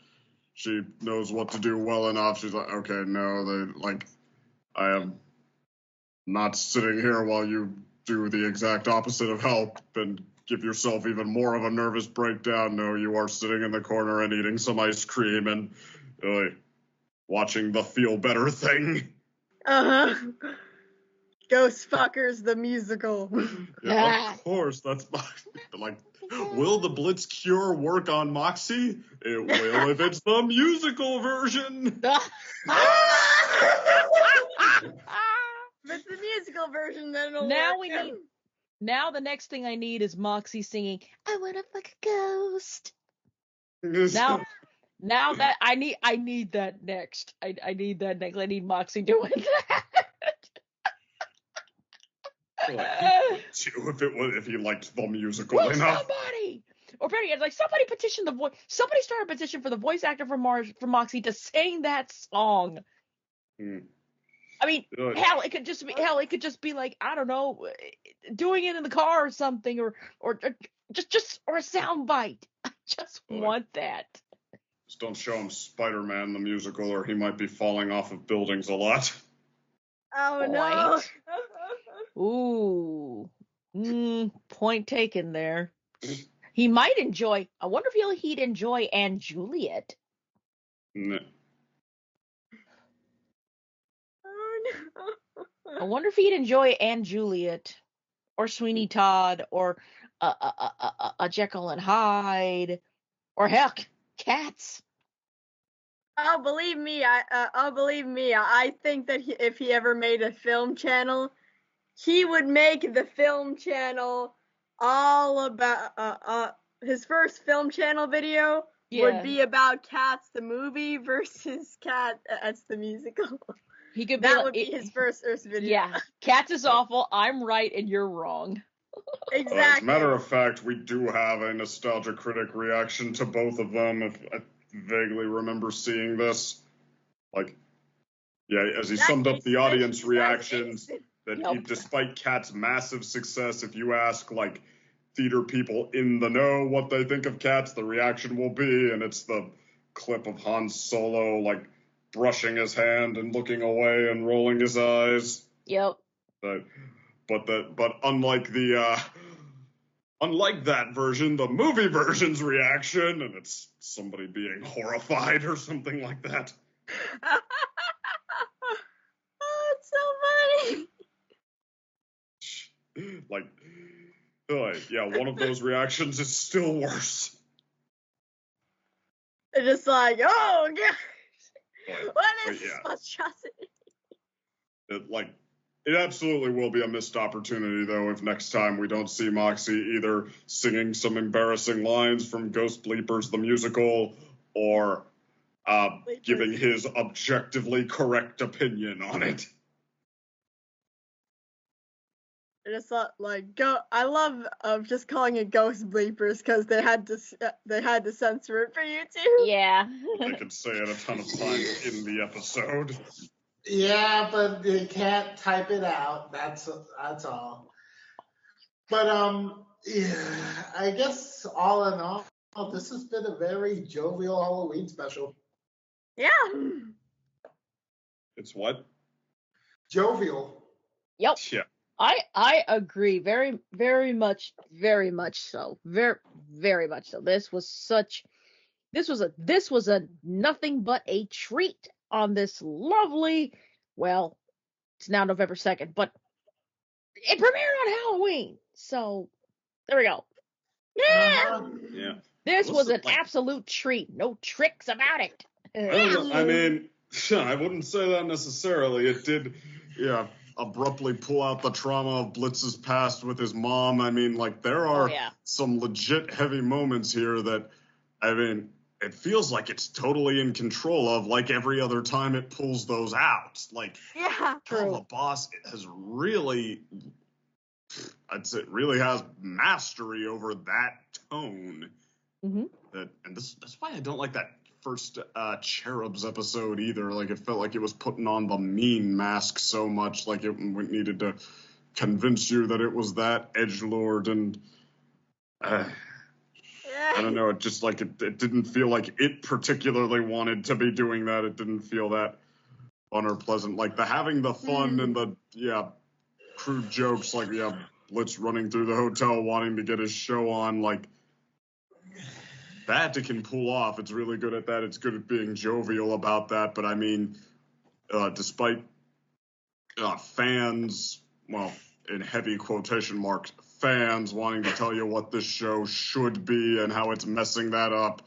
she knows what to do well enough. She's like, okay, no, I am not sitting here while you do the exact opposite of help and give yourself even more of a nervous breakdown. No, you are sitting in the corner and eating some ice cream and watching the Feel Better thing. Uh-huh. Ghost Fuckers, the musical. Yeah, of course, that's like, will the Blitz cure work on Moxie? It will if it's the musical version. If it's the musical version, then it'll work. Now the next thing I need is Moxie singing, I wanna fuck a ghost. Now that I need that next. I need that next. I need Moxie doing that. If he liked the musical enough. Somebody petition somebody start a petition for the voice actor for Moxie to sing that song. I mean, hell, it could just be like, I don't know, doing it in the car or something, or a sound bite. I just want that. Just don't show him Spider-Man the musical, or he might be falling off of buildings a lot. Oh no. Ooh. Point taken there. He might enjoy. I wonder if he'd enjoy Anne Juliet. No. Oh, no. I wonder if he'd enjoy Anne Juliet, or Sweeney Todd, or a Jekyll and Hyde, or heck, Cats. Oh, believe me, I think that if he ever made a film channel, he would make the film channel all about his first film channel video would Yeah. be about Cats the movie versus Cats the musical. He could be That like, would be his first video. Yeah, Cats is awful. I'm right and you're wrong. Exactly. As a matter of fact, we do have a Nostalgia Critic reaction to both of them. If I vaguely remember seeing this, like, yeah, as he summed up the audience reactions, that despite Cat's massive success, if you ask like theater people in the know what they think of Cats, the reaction will be, and it's the clip of Han Solo like brushing his hand and looking away and rolling his eyes. Yep. But unlike that version, the movie version's reaction, and it's somebody being horrified or something like that. Oh, it's so funny. Like, yeah, one of those reactions is still worse. It's just like, oh god, what is this monstrosity? It absolutely will be a missed opportunity, though, if next time we don't see Moxie either singing some embarrassing lines from Ghost Bleepers the musical, or giving his objectively correct opinion on it. Just like go. I love just calling it Ghost Bleepers because they had to censor it for YouTube. Yeah. They could say it a ton of times in the episode. Yeah, but they can't type it out. That's all. But yeah, I guess all in all, this has been a very jovial Halloween special. Yeah. It's what? Jovial. Yep. Yeah. I agree very much so. Very much so. This was a nothing but a treat on this lovely, well, it's now November 2nd, but it premiered on Halloween. So there we go. Yeah. Yeah. This was an absolute treat. No tricks about it. I mean, I wouldn't say that necessarily. It did, abruptly pull out the trauma of Blitz's past with his mom. I mean, like, there are some legit heavy moments here that, I mean, it feels like it's totally in control of, like every other time it pulls those out. Like, Helluva Boss has really, I'd say, really has mastery over that tone. Mm-hmm. That's why I don't like that first Cherubs episode either. Like, it felt like it was putting on the mean mask so much, like it needed to convince you that it was that edgelord, and I don't know, it just like it didn't feel like it particularly wanted to be doing that. It didn't feel that fun or pleasant. Like having the fun and the crude jokes, like Blitz running through the hotel wanting to get his show on, like that it can pull off. It's really good at that. It's good at being jovial about that. But I mean, despite fans, well, in heavy quotation marks, fans wanting to tell you what this show should be and how it's messing that up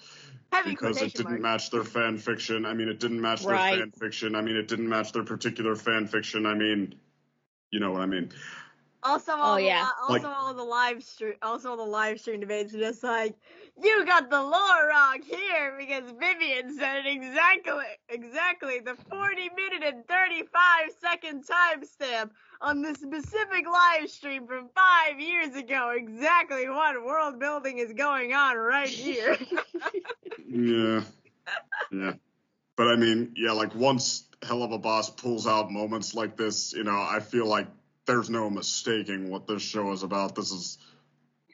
because it didn't match their fan fiction. I mean, it didn't match their fan fiction. I mean, it didn't match their particular fan fiction. I mean, you know what I mean. Also, all the live stream debates are just like, you got the lore wrong here because Vivian said it exactly the 40-minute and 35-second timestamp on the specific live stream from 5 years ago. Exactly what world building is going on right here. Yeah. But I mean, like once Helluva Boss pulls out moments like this, I feel like there's no mistaking what this show is about. This is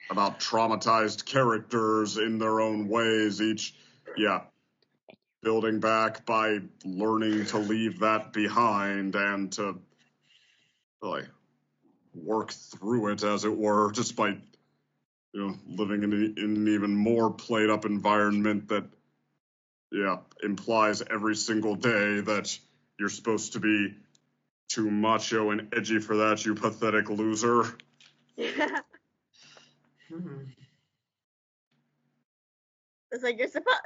about traumatized characters in their own ways, each, building back by learning to leave that behind and to, really, work through it, as it were, despite living in an even more played up environment that implies every single day that you're supposed to be too macho and edgy for that, you pathetic loser. Yeah. It's like you're supposed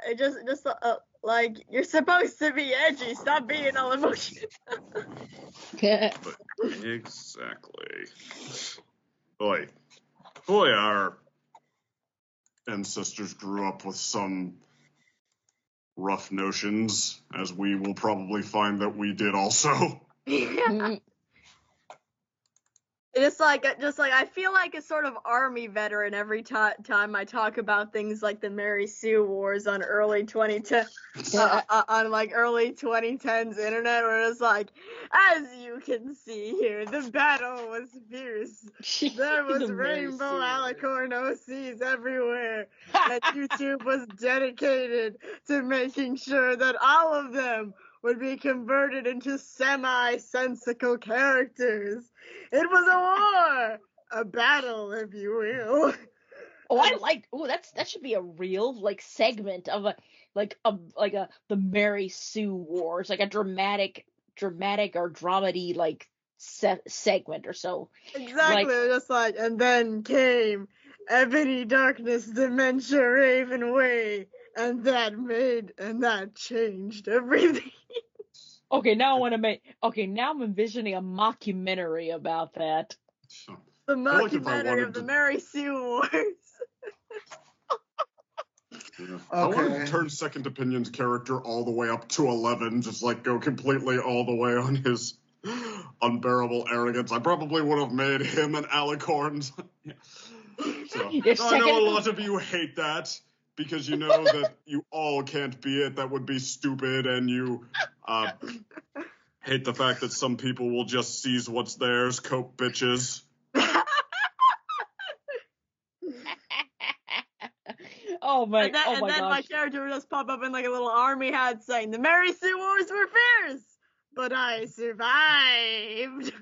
like you're supposed to be edgy. Stop being all emotional. Exactly. Boy, our ancestors grew up with some rough notions, as we will probably find that we did also. Yeah. Just like I feel like a sort of army veteran every time I talk about things like the Mary Sue Wars on early 2010 on like early 2010s internet, where it's like, as you can see here, the battle was fierce. There was rainbow alicorn OCs everywhere, and YouTube was dedicated to making sure that all of them would be converted into semi-sensical characters. It was a war, a battle, if you will. That should be a real segment of the Mary Sue Wars, like a dramatic or dramedy segment or so. Exactly, just like, and then came Ebony Darkness Dementia Raven Way, and that changed everything. Okay, now I'm envisioning a mockumentary about that. The mockumentary of the Mary Sue Wars. I wanted to turn Second Opinion's character all the way up to 11, just go completely all the way on his unbearable arrogance. I probably would have made him an alicorn. I know a lot of you hate that, because you know that you all can't be it. That would be stupid, and you hate the fact that some people will just seize what's theirs, coke bitches. Oh my! And then my character would just pop up in like a little army hat saying, "The Mary Sue Wars were fierce, but I survived."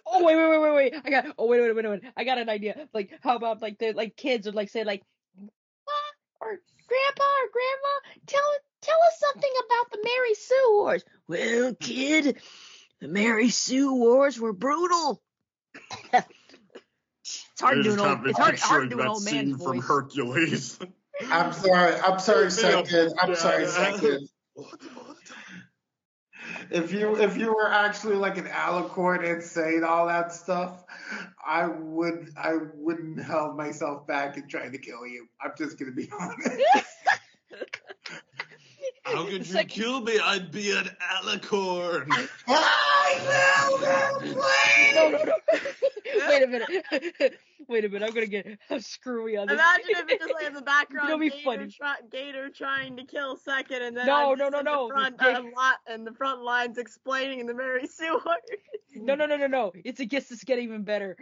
Oh wait! Wait! I got an idea. How about the kids would say or Grandpa or Grandma, tell us something about the Mary Sue Wars. Well, kid, the Mary Sue Wars were brutal. It's hard doing old man's voice. From Hercules. I'm sorry, second. I'm sorry, second. If you were actually like an alicorn and saying all that stuff, I wouldn't held myself back in trying to kill you. I'm just gonna be honest. How could you kill me? I'd be an alicorn. I will, No. Wait a minute. I'm screwy on this. Imagine if it's just like in the background, It'll be funny. Gator trying to kill Second, and then No. And the front lines explaining in the Mary Sue Wars. No. It gets to get even better.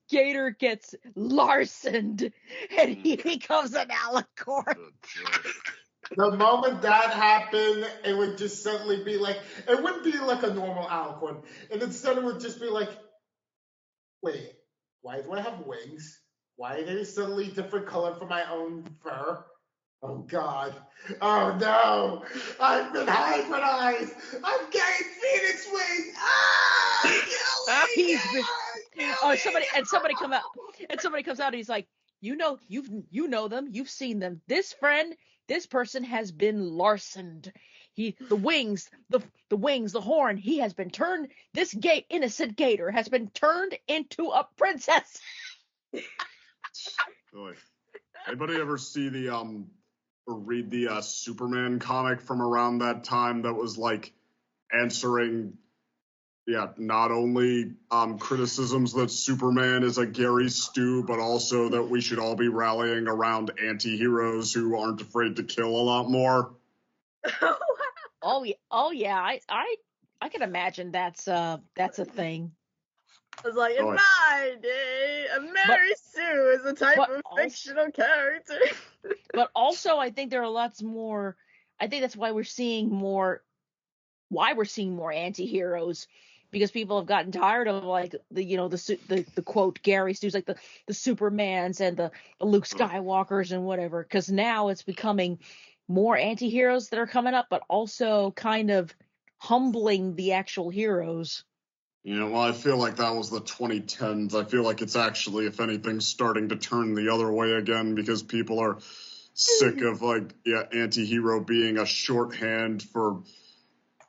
Gator gets larcened, and he becomes an alicorn. The moment that happened, it would just suddenly be like, it wouldn't be like a normal alicorn. And instead it would just be like, wait, why do I have wings? Why are they suddenly different color from my own fur? Oh, God. Oh, no. I've been hybridized. I'm getting Phoenix wings. Somebody comes out and he's like, you know them. You've seen them. This person has been larcened. The wings, the horn, he has been turned. This innocent gator has been turned into a princess. Anybody ever see or read the Superman comic from around that time that was answering, not only criticisms that Superman is a Gary Stu, but also that we should all be rallying around anti-heroes who aren't afraid to kill a lot more? Oh yeah, I can imagine that's a thing. I was like, in my day, a Mary Sue is a type of fictional character. But also, I think there are lots more. I think that's why we're seeing more. Why we're seeing more anti-heroes, because people have gotten tired of like the quote Gary Stu's, like the Supermans and the Luke Skywalkers and whatever, because now it's becoming more anti-heroes that are coming up, but also kind of humbling the actual heroes. Well, I feel like that was the 2010s. I feel like it's actually, if anything, starting to turn the other way again, because people are sick of anti-hero being a shorthand for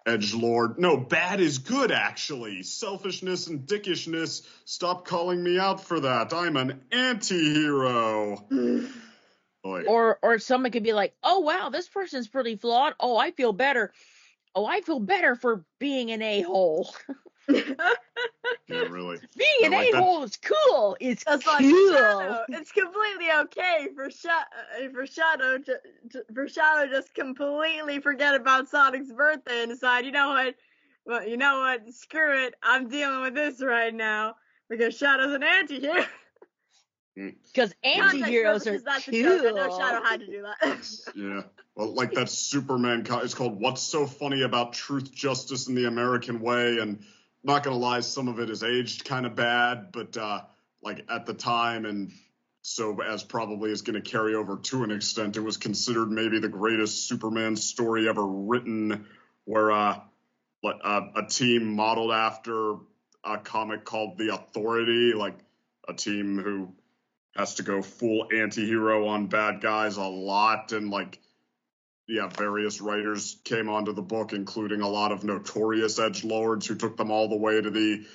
edgelord. No, bad is good, actually. Selfishness and dickishness. Stop calling me out for that. I'm an anti-hero. Or someone could be like, oh wow, this person's pretty flawed. Oh, I feel better. Oh, I feel better for being an a-hole. Yeah, really. Being an a-hole is cool. It's cool. Like Shadow. It's completely okay for Shadow just completely forget about Sonic's birthday and decide, you know what? Well, you know what? Screw it. I'm dealing with this right now because Shadow's an anti-hero. Because anti-heroes are that's cool. A joke. I know Shadow had to do that. Yeah. Well, like that Superman, it's called What's So Funny About Truth, Justice, and the American Way, and not gonna lie, some of it is aged kind of bad, but like at the time, and so as probably is going to carry over to an extent, it was considered maybe the greatest Superman story ever written, where a team modeled after a comic called The Authority, like a team who has to go full anti-hero on bad guys a lot, and various writers came onto the book, including a lot of notorious edgelords who took them all the way to the,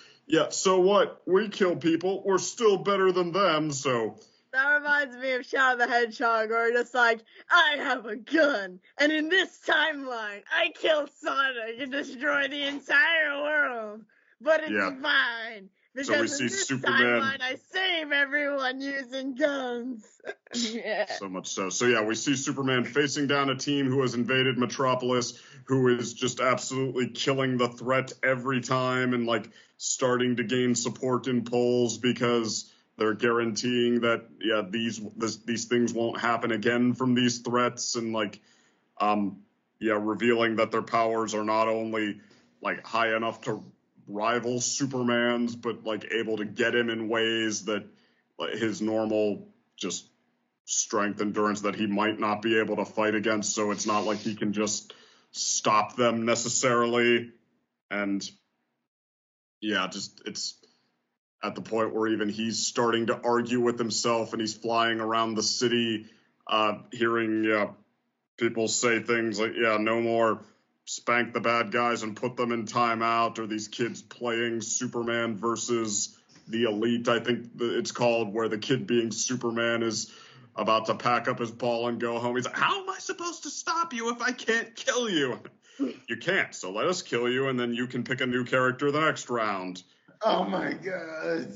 so what? We kill people. We're still better than them, so. That reminds me of Shadow the Hedgehog, where just like, I have a gun, and in this timeline, I kill Sonic and destroy the entire world. But it's fine. Because so we see in this Superman. Timeline, I save everyone using guns. So much so. So we see Superman facing down a team who has invaded Metropolis, who is just absolutely killing the threat every time, and starting to gain support in polls because they're guaranteeing that these things won't happen again from these threats, and revealing that their powers are not only high enough to rival Superman's, but able to get him in ways that his normal just strength, endurance, that he might not be able to fight against. So it's not like he can just stop them necessarily. And it's at the point where even he's starting to argue with himself, and he's flying around the city, hearing people say things like, no more spank the bad guys and put them in timeout, or these kids playing Superman versus the Elite, I think it's called, where the kid being Superman is about to pack up his ball and go home. He's like, how am I supposed to stop you if I can't kill you? You can't, so let us kill you, and then you can pick a new character the next round. Oh my god.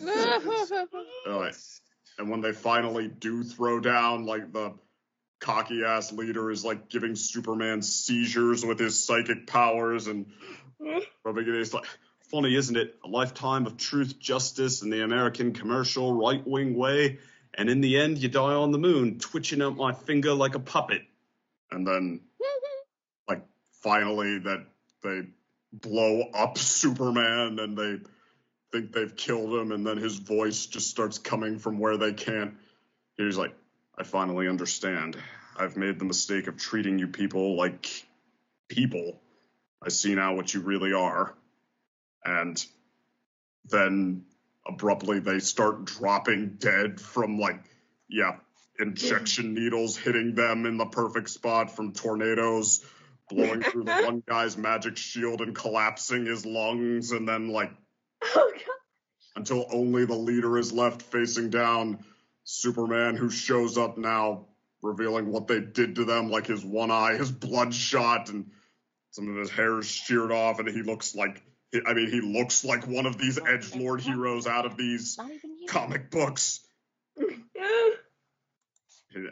And when they finally do throw down, the cocky-ass leader is giving Superman seizures with his psychic powers, and it's funny, isn't it? A lifetime of truth, justice, and the American commercial right-wing way, and in the end, you die on the moon, twitching out my finger like a puppet. And then, finally, that they blow up Superman, and they think they've killed him, and then his voice just starts coming from where they can't. He's like, I finally understand. I've made the mistake of treating you people like people. I see now what you really are. And then abruptly they start dropping dead from injection needles hitting them in the perfect spot, from tornadoes blowing through the one guy's magic shield and collapsing his lungs, and then until only the leader is left facing down Superman, who shows up now, revealing what they did to them, his one eye is bloodshot and some of his hair is sheared off, and he looks like one of these edgelord heroes out of these comic books.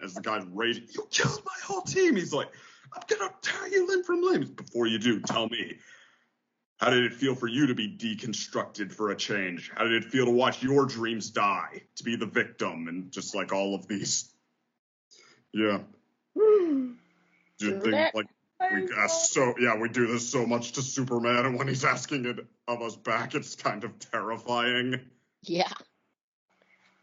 As the guy's raging, you killed my whole team. He's like, I'm gonna tear you limb from limb. Before you do, tell me, how did it feel for you to be deconstructed for a change? How did it feel to watch your dreams die, to be the victim, and just all of these? Yeah. we do this so much to Superman, and when he's asking it of us back, it's kind of terrifying. Yeah.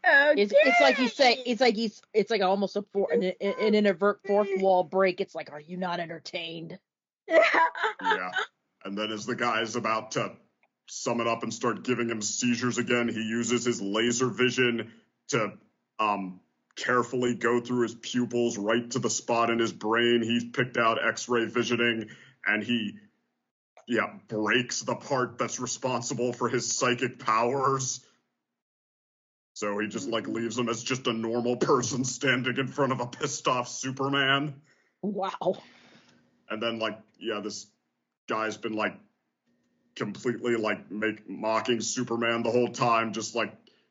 Okay. It's like it's like almost an inadvertent fourth wall break. It's like, are you not entertained? Yeah. And then as the guy's about to sum it up and start giving him seizures again, he uses his laser vision to carefully go through his pupils right to the spot in his brain he's picked out X-ray visioning, and he breaks the part that's responsible for his psychic powers. So he just leaves him as just a normal person standing in front of a pissed off Superman. Wow. And then this guy's been completely mocking Superman the whole time, just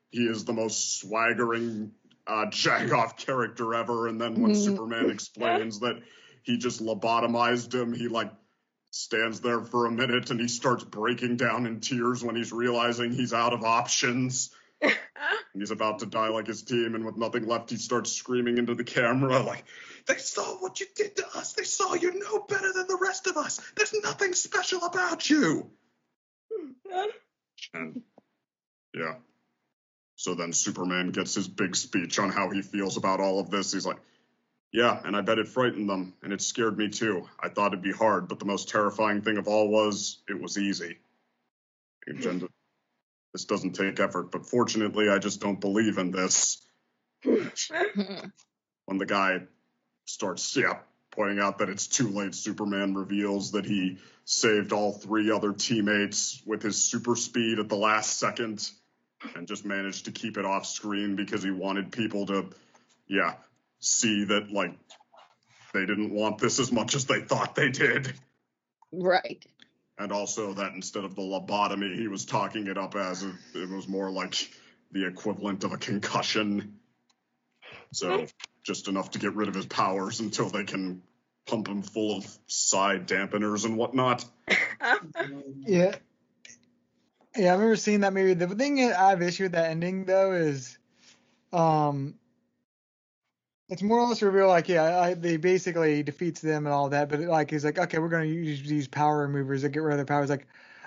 he is the most swaggering jagoff character ever. And then when Superman explains that he just lobotomized him, he stands there for a minute and he starts breaking down in tears when he's realizing he's out of options. And he's about to die like his team, and with nothing left, he starts screaming into the camera they saw what you did to us. They saw you're no better than the rest of us. There's nothing special about you. And yeah. So then Superman gets his big speech on how he feels about all of this. He's like, yeah, and I bet it frightened them, and it scared me too. I thought it'd be hard, but the most terrifying thing of all was, it was easy. This doesn't take effort, but fortunately, I just don't believe in this. When the guy starts, pointing out that it's too late, Superman reveals that he saved all 3 other teammates with his super speed at the last second and just managed to keep it off screen because he wanted people to, see that, they didn't want this as much as they thought they did. Right. And also that instead of the lobotomy, he was talking it up as it was more like the equivalent of a concussion. So just enough to get rid of his powers until they can pump him full of side dampeners and whatnot. Yeah. Yeah, I remember seeing that movie. The thing I have issue with that ending, though, is it's more or less reveal, they basically defeats them and all that, but he's like, okay, we're going to use these power removers to get rid of their powers.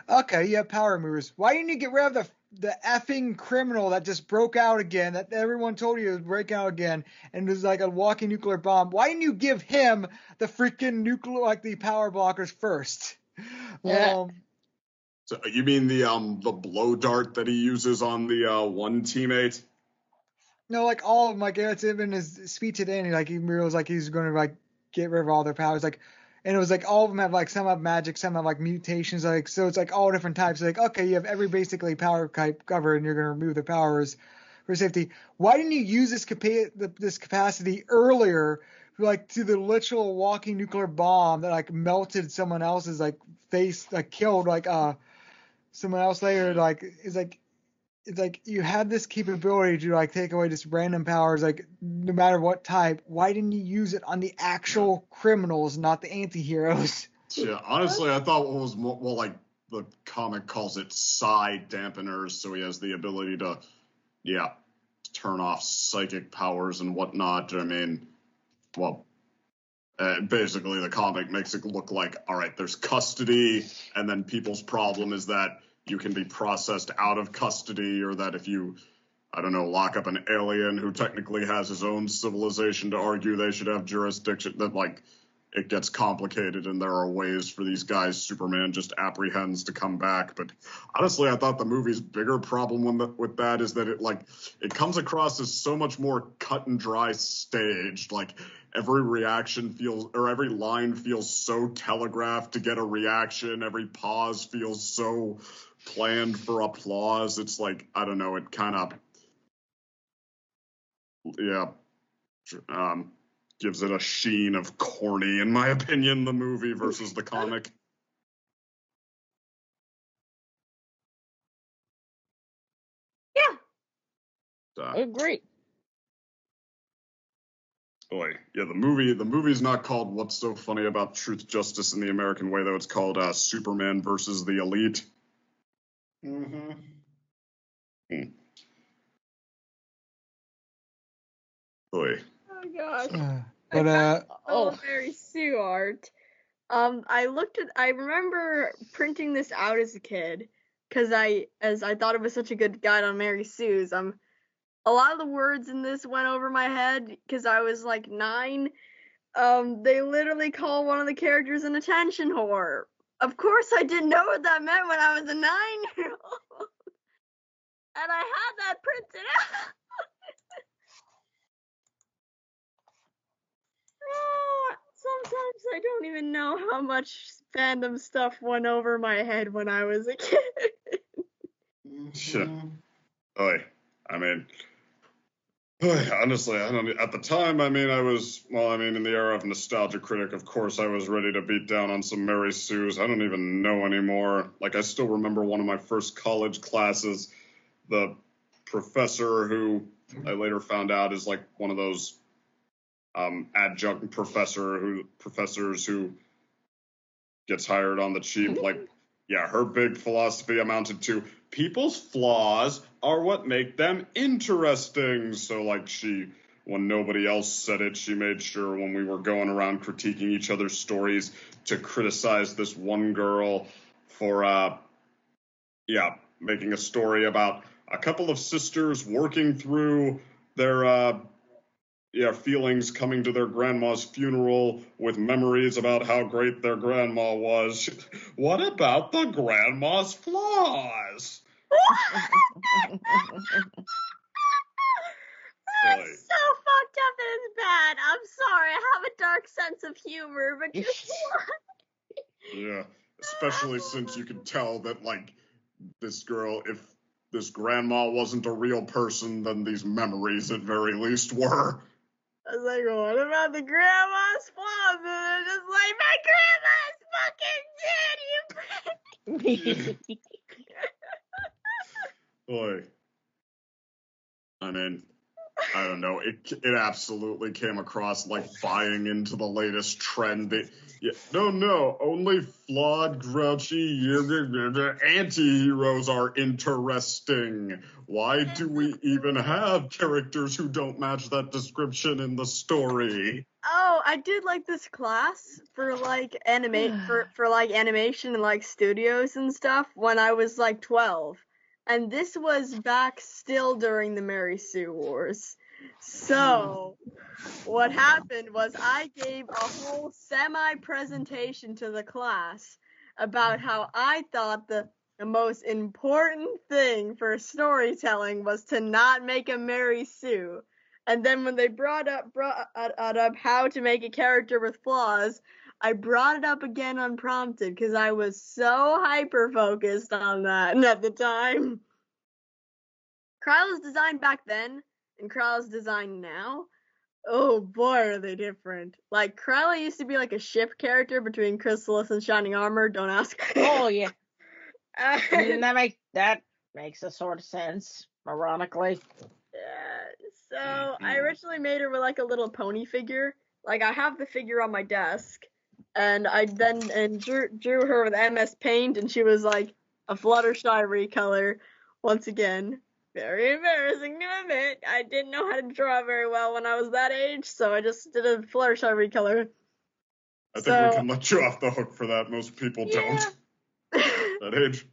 Okay, you have power removers. Why didn't you get rid of the effing criminal that just broke out again, that everyone told you was breaking out again, and was like a walking nuclear bomb? Why didn't you give him the freaking nuclear, the power blockers first? Yeah. So you mean the blow dart that he uses on the one teammate? No, all of them, it's in his speech at the end, he realized he's going to get rid of all their powers, and it was all of them have some have magic, some have mutations, so it's all different types. Okay, you have every basically power type covered, and you're going to remove the powers for safety. Why didn't you use this capacity earlier, to the literal walking nuclear bomb that melted someone else's face, killed someone else later? It's you had this capability to take away just random powers, no matter what type. Why didn't you use it on the actual criminals, not the anti-heroes? Yeah, honestly, I thought what was more the comic calls it side dampeners, so he has the ability to, turn off psychic powers and whatnot. I mean, basically the comic makes it look like, all right, there's custody, and then people's problem is that you can be processed out of custody, or that if you, lock up an alien who technically has his own civilization to argue they should have jurisdiction, that, it gets complicated, and there are ways for these guys Superman just apprehends to come back. But honestly, I thought the movie's bigger problem with that is that it comes across as so much more cut and dry staged. Every reaction every line feels so telegraphed to get a reaction. Every pause feels so planned for applause. It's I don't know, it kind of, gives it a sheen of corny, in my opinion, the movie versus the comic. Yeah. I agree. Boy, yeah, the movie's not called What's So Funny About Truth, Justice, and the American Way, though. It's called Superman versus the Elite. Mm-hmm. Boy. Oh gosh. But Oh, Mary Stewart. I remember printing this out as a kid, because I thought it was such a good guide on Mary Sue's. A lot of the words in this went over my head, because I was like 9. They literally call one of the characters an attention whore. Of course I didn't know what that meant when I was a 9-year-old. And I had that printed out. Oh, sometimes I don't even know how much fandom stuff went over my head when I was a kid. Shit. I mean, honestly, I don't. At the time, I mean, in the era of Nostalgia Critic, of course, I was ready to beat down on some Mary Sue's. I don't even know anymore. Like, I still remember one of my first college classes. The professor, who I later found out is like one of those adjunct professors who gets hired on the cheap. Like, yeah, her big philosophy amounted to people's flaws are what make them interesting. So, like, when nobody else said it, she made sure when we were going around critiquing each other's stories to criticize this one girl for, making a story about a couple of sisters working through their, feelings coming to their grandma's funeral with memories about how great their grandma was. What about the grandma's flaws? That's so fucked up and it's bad. I'm sorry, I have a dark sense of humor, but just Yeah, especially since you can tell that, like, this girl, if this grandma wasn't a real person, then these memories at very least were. I was like, what about the grandma's flaws? And they're just like, my grandma's fucking dead, you Boy. I mean, I don't know. It absolutely came across like buying into the latest trend. No, only flawed, grouchy anti-heroes are interesting. Why do we even have characters who don't match that description in the story? Oh, I did like this class for like for like animation and like studios and stuff when I was like 12. And this was back still during the Mary Sue Wars. So, what happened was I gave a whole semi-presentation to the class about how I thought the most important thing for storytelling was to not make a Mary Sue. And then when they brought up how to make a character with flaws, I brought it up again unprompted because I was so hyper-focused on that at the time. Kryla's design back then and Kryla's design now, oh boy, are they different. Like, Kryla used to be like a ship character between Chrysalis and Shining Armor, don't ask. Oh, yeah. That makes a sort of sense, ironically. Yeah, so I originally made her with like a little pony figure. Like, I have the figure on my desk, and I then drew her with MS Paint, and she was like a Fluttershy recolor. Once again, very embarrassing to admit. I didn't know how to draw very well when I was that age, so I just did a Fluttershy recolor. I think we can let you off the hook for that. Most people don't. That age.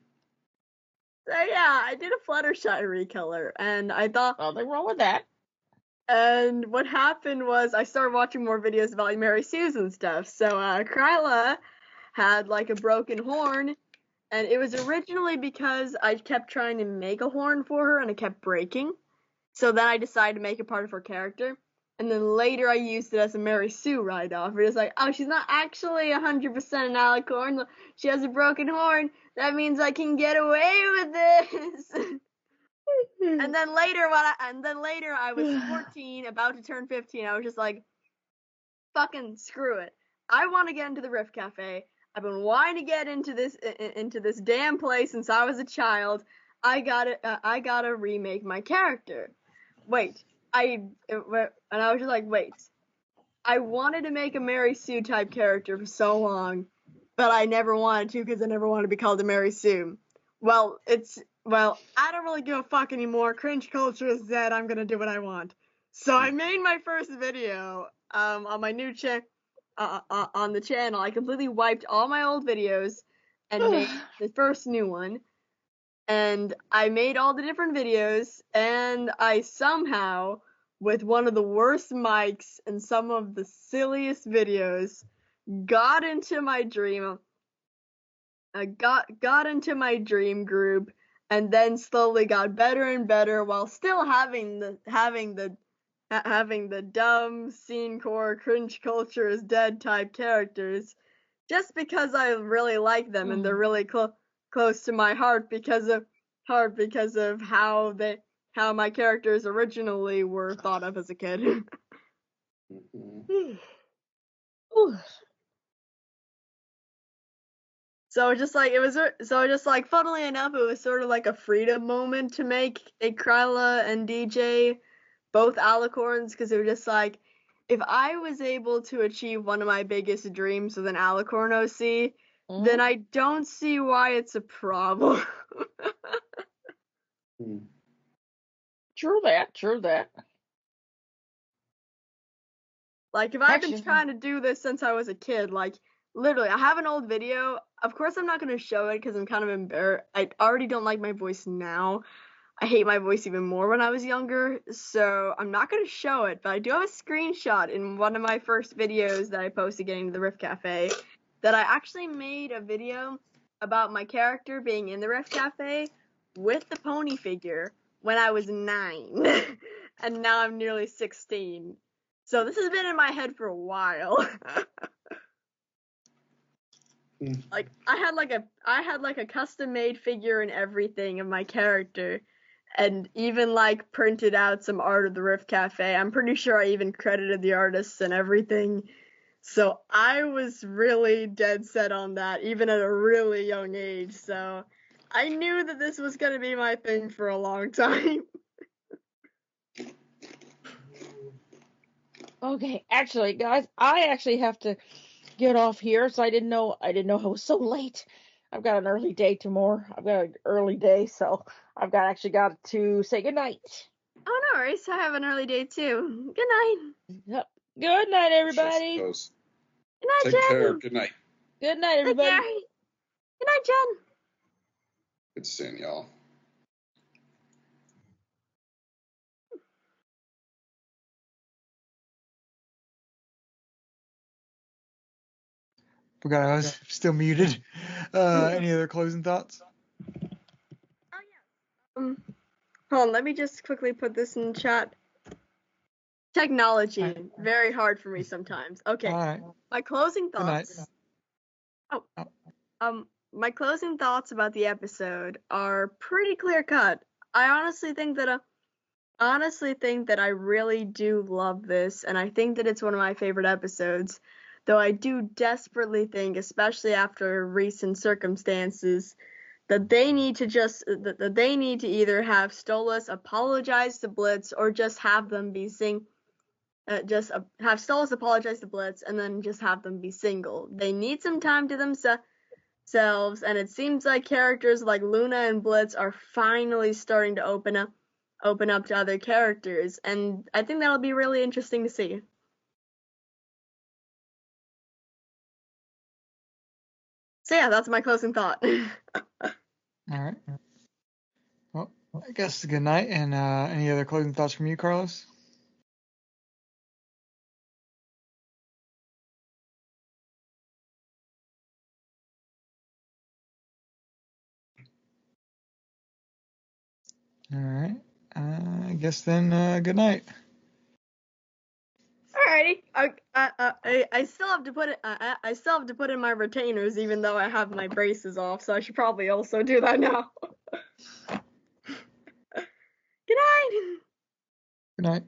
So yeah, I did a Fluttershy recolor, and I thought... Nothing wrong with that. And what happened was I started watching more videos about like Mary Sue's and stuff. So Kryla had like a broken horn, and it was originally because I kept trying to make a horn for her and it kept breaking. So then I decided to make it part of her character. And then later I used it as a Mary Sue write-off. It was like, oh, she's not actually 100% an alicorn. She has a broken horn. That means I can get away with this. And then later I was 14, about to turn 15. I was just like, fucking screw it. I want to get into the Rift Cafe. I've been wanting to get into this damn place since I was a child. I gotta remake my character. And I was just like, wait. I wanted to make a Mary Sue type character for so long, but I never wanted to because I never wanted to be called a Mary Sue. Well, I don't really give a fuck anymore. Cringe culture is dead. I'm gonna do what I want. So I made my first video on my new channel. on the channel. I completely wiped all my old videos and made the first new one. And I made all the different videos, and I somehow, with one of the worst mics and some of the silliest videos, got into my dream. Got into my dream group, and then slowly got better and better while still having the dumb scene core cringe culture is dead type characters, just because I really like them and they're really close to my heart because of how my characters originally were thought of as a kid. So funnily enough, it was sort of like a freedom moment to make a Kryla and DJ both alicorns, because it was just like, if I was able to achieve one of my biggest dreams with an alicorn OC, then I don't see why it's a problem. True that. Like, if I've been trying to do this since I was a kid, like, literally, I have an old video. Of course, I'm not going to show it because I'm kind of embarrassed. I already don't like my voice now. I hate my voice even more when I was younger, so I'm not going to show it, but I do have a screenshot in one of my first videos that I posted getting to the Rift Cafe, that I actually made a video about my character being in the Rift Cafe with the pony figure when I was 9, and now I'm nearly 16. So this has been in my head for a while. Like, I had like a custom made figure and everything of my character, and even like printed out some art of the Rift Cafe. I'm pretty sure I even credited the artists and everything. So I was really dead set on that, even at a really young age. So I knew that this was gonna be my thing for a long time. Okay, actually, guys, I actually have to get off here, so I didn't know it was so late. I've got an early day tomorrow. I've got an early day, so I've got to say goodnight. Oh, no worries. I have an early day too. Good night. Yep. Good night, everybody. Good night, Take Jenn. care. Good night. Good night, everybody. Take care. Good night, Jenn. Good seeing y'all. Forgot I was still muted. Any other closing thoughts? Oh, yeah. Hold on, let me just quickly put this in chat. Technology, very hard for me sometimes. Okay. All right. My closing Good night. thoughts. My closing thoughts about the episode are pretty clear cut. I honestly think that I really do love this, and I think that it's one of my favorite episodes. Though I do desperately think, especially after recent circumstances, that they need to either have Stolas apologize to Blitz, or just have them be have Stolas apologize to Blitz and then just have them be single. They need some time to themselves, and it seems like characters like Luna and Blitz are finally starting to open up to other characters, and I think that'll be really interesting to see. So yeah, that's my closing thought. All right. Well, I guess good night. And any other closing thoughts from you, Carlos? All right. I guess then good night. Alrighty. I still have to put it. I still have to put in my retainers, even though I have my braces off. So I should probably also do that now. Good night. Good night.